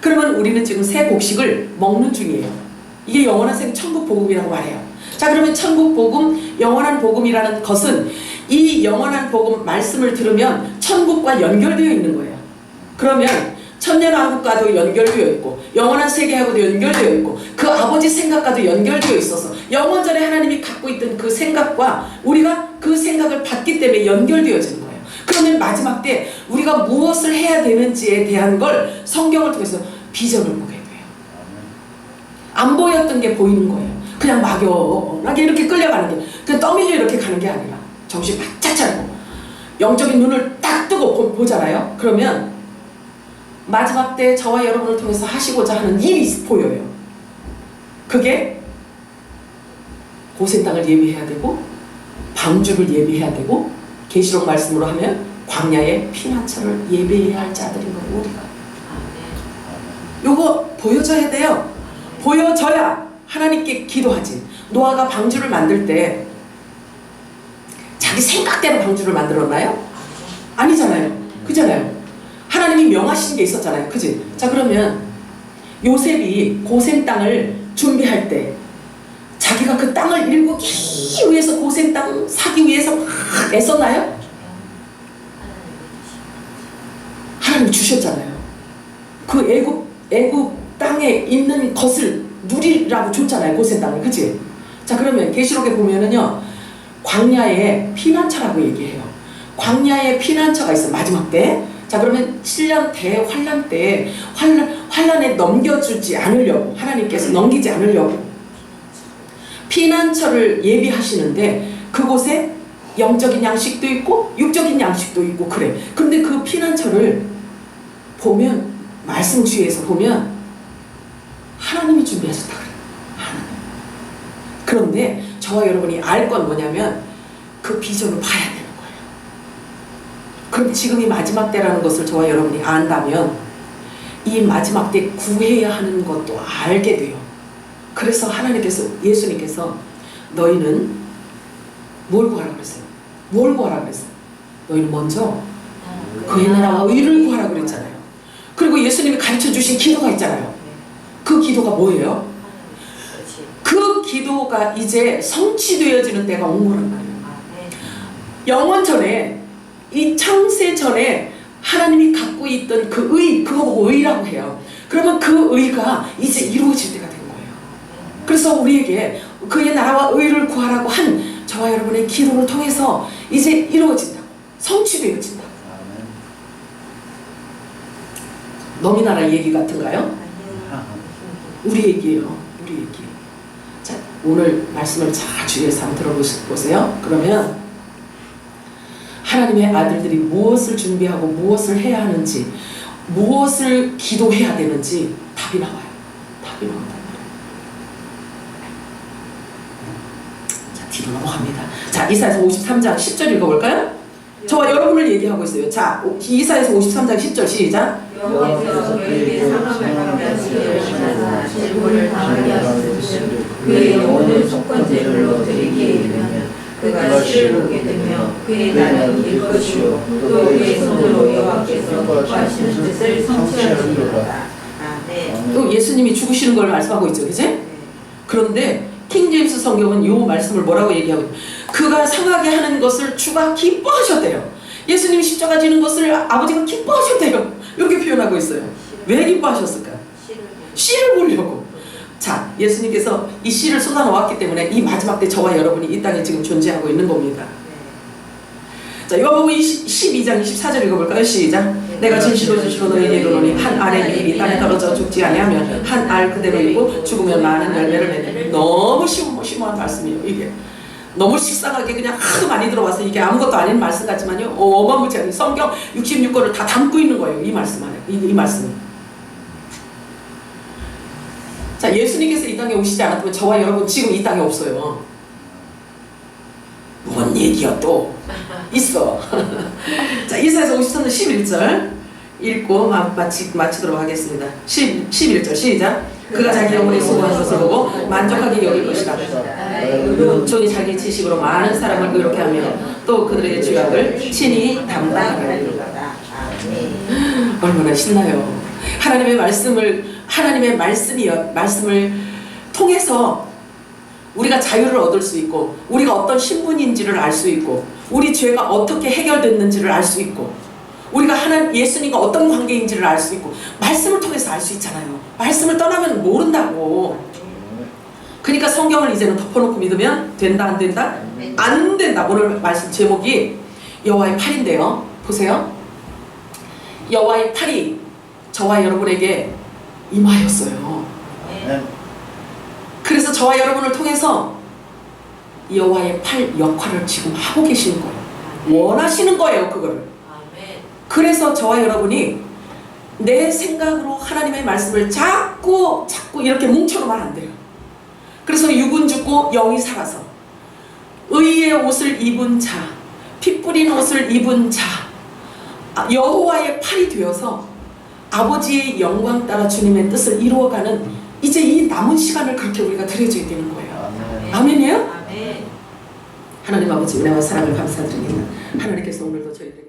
Speaker 1: 그러면 우리는 지금 새 곡식을 먹는 중이에요. 이게 영원한 생 천국 복음이라고 말해요. 자, 그러면 천국 복음, 영원한 복음이라는 것은 이 영원한 복음 말씀을 들으면 천국과 연결되어 있는 거예요. 그러면 천년왕국과도 연결되어 있고 영원한 세계하고도 연결되어 있고 그 아버지 생각과도 연결되어 있어서 영원전에 하나님이 갖고 있던 그 생각과 우리가 그 생각을 받기 때문에 연결되어지는 거예요. 그러면 마지막 때 우리가 무엇을 해야 되는지에 대한 걸 성경을 통해서 비전을 보게 돼요. 안 보였던 게 보이는 거예요. 그냥 막연하게 이렇게 끌려가는 게 그냥 떠밀려 이렇게 가는 게 아니라 정신 바짝 차리고 영적인 눈을 딱 뜨고 보잖아요. 그러면 마지막 때 저와 여러분을 통해서 하시고자 하는 일이 보여요. 그게 고센 땅을 예비해야 되고 방주를 예비해야 되고 계시록 말씀으로 하면 광야의 피난처를 예비해야 할 자들인 거예요. 우리가 요거 보여줘야 돼요. 보여져야 하나님께 기도하지. 노아가 방주를 만들 때 자기 생각대로 방주를 만들었나요? 아니잖아요. 그잖아요. 하나님이 명하신 게 있었잖아요. 그지? 자, 그러면 요셉이 고센 땅을 준비할 때 자기가 그 땅을 일구기 위해서 고센 땅 사기 위해서 막 애썼나요? 하나님 주셨잖아요. 그 애굽 땅에 있는 것을 누리라고 줬잖아요. 고센 땅을. 그치? 자, 그러면 계시록에 보면은요 광야의 피난처라고 얘기해요. 광야의 피난처가 있어. 마지막 때. 자, 그러면 7년 대환란 때 환란에 넘겨주지 않으려고 하나님께서 넘기지 않으려고 피난처를 예비하시는데 그곳에 영적인 양식도 있고 육적인 양식도 있고 그래. 근데 그 피난처를 보면 말씀 주위에서 보면 하나님이 준비하셨다 그래요. 하나님. 그런데 저와 여러분이 알 건 뭐냐면 그 비전을 봐야 되는 거예요. 그럼 지금이 마지막 때라는 것을 저와 여러분이 안다면 이 마지막 때 구해야 하는 것도 알게 돼요. 그래서 하나님께서 예수님께서 너희는 뭘 구하라 그랬어요? 뭘 구하라 그랬어요? 너희는 먼저 그의 나라와 의를 구하라 그랬잖아요. 그리고 예수님이 가르쳐 주신 기도가 있잖아요. 그 기도가 뭐예요? 그 기도가 이제 성취되어지는 때가 온 거란 말이에요. 영원 전에 이 창세 전에 하나님이 갖고 있던 그 의, 그거 보고 의라고 해요. 그러면 그 의가 이제 이루어질 때가 된 거예요. 그래서 우리에게 그의 나라와 의를 구하라고 한 저와 여러분의 기도를 통해서 이제 이루어진다고, 성취되어진다고. 너희 나라 얘기 같은가요? 우리 얘기예요. 우리 얘기. 자, 오늘 말씀을 잘 주의해서 한번 들어보세요. 그러면 하나님의 아들들이 무엇을 준비하고 무엇을 해야 하는지, 무엇을 기도해야 되는지 답이 나와요. 답이 나온단 말이에요. 자, 뒤로 넘어갑니다. 자, 이사야서 53장 10절 읽어볼까요? 저와 여러분을 얘기하고 있어요. 자, 이사야서 53장 10절 시작.
Speaker 2: 여호와께서 그에게 상함을 받게 하시기를 원하사 질문을 당하게 하시듯이 그의 영혼을 속건제물로 드리기에 이르면 그가 씨를 보게 되며 그의 날은 길 것이요 또 그의 손으로 여호와께서 기뻐하시는 뜻을 성취하시리로다.
Speaker 1: 또 예수님이 죽으시는 걸 말씀하고 있죠. 그치? 그런데 킹제임스 성경은 이 말씀을 뭐라고 얘기하고 있어요? 그가 상하게 하는 것을 주가 기뻐하셨대요. 예수님이 십자가 지는 것을 아버지가 기뻐하셨대요. 이렇게 표현하고 있어요. 왜 기뻐하셨을까? 씨를 보려고. 자, 예수님께서 이 씨를 쏟아 놓았기 때문에 이 마지막 때 저와 여러분이 이 땅에 지금 존재하고 있는 겁니다. 자, 요한복음 12장 24절 읽어볼까요? 시작. 내가 진실로 진실로 너희에게 이르노니 한 알의 잎이 땅에 떨어져 죽지 아니하면 한 알 그대로 있고 죽으면 많은 열매를 맺는. 너무 심오한 말씀이에요. 이게 너무 식상하게 그냥 하도 많이 들어와서 이게 아무것도 아닌 말씀 같지만요, 어마무지하게 성경 66권을 다 담고 있는 거예요. 이 말씀 안에 이 말씀은. 자, 예수님께서 이 땅에 오시지 않았다면 저와 여러분 지금 이 땅에 없어요. 뭔 얘기야 또 있어. 자, 이사야서 53장 11절 읽고 마치도록 하겠습니다. 11절 시작. 그가 자기 영혼에 수고한 것을 보고 만족하게 여길 것이다. 종이 자기 지식으로 많은 사람을 의롭게 하며 또 그들의 죄악을 친히 담당하리라. 얼마나 신나요. 하나님의 말씀을 통해서 우리가 자유를 얻을 수 있고, 우리가 어떤 신분인지를 알 수 있고, 우리 죄가 어떻게 해결됐는지를 알 수 있고, 우리가 예수님과 어떤 관계인지를 알 수 있고, 말씀을 통해서 알 수 있잖아요. 말씀을 떠나면 모른다고. 그러니까 성경을 이제는 덮어놓고 믿으면 된다, 안 된다? 안 된다. 오늘 말씀 제목이 여호와의 팔인데요. 보세요. 여호와의 팔이 저와 여러분에게 임하였어요. 그래서 저와 여러분을 통해서 여호와의 팔 역할을 지금 하고 계시는 거예요. 원하시는 거예요, 그거를. 그래서 저와 여러분이 내 생각으로 하나님의 말씀을 자꾸 이렇게 뭉쳐놓으면 안 돼요. 그래서 육은 죽고 영이 살아서 의의 옷을 입은 자, 피 뿌린 옷을 입은 자, 여호와의 팔이 되어서 아버지의 영광 따라 주님의 뜻을 이루어가는 이제 이 남은 시간을 그렇게 우리가 드려줘야 되는 거예요. 아멘이에요? 하나님 아버지 은혜와 사랑을 감사드립니다. 하나님께서 오늘도 저희들에게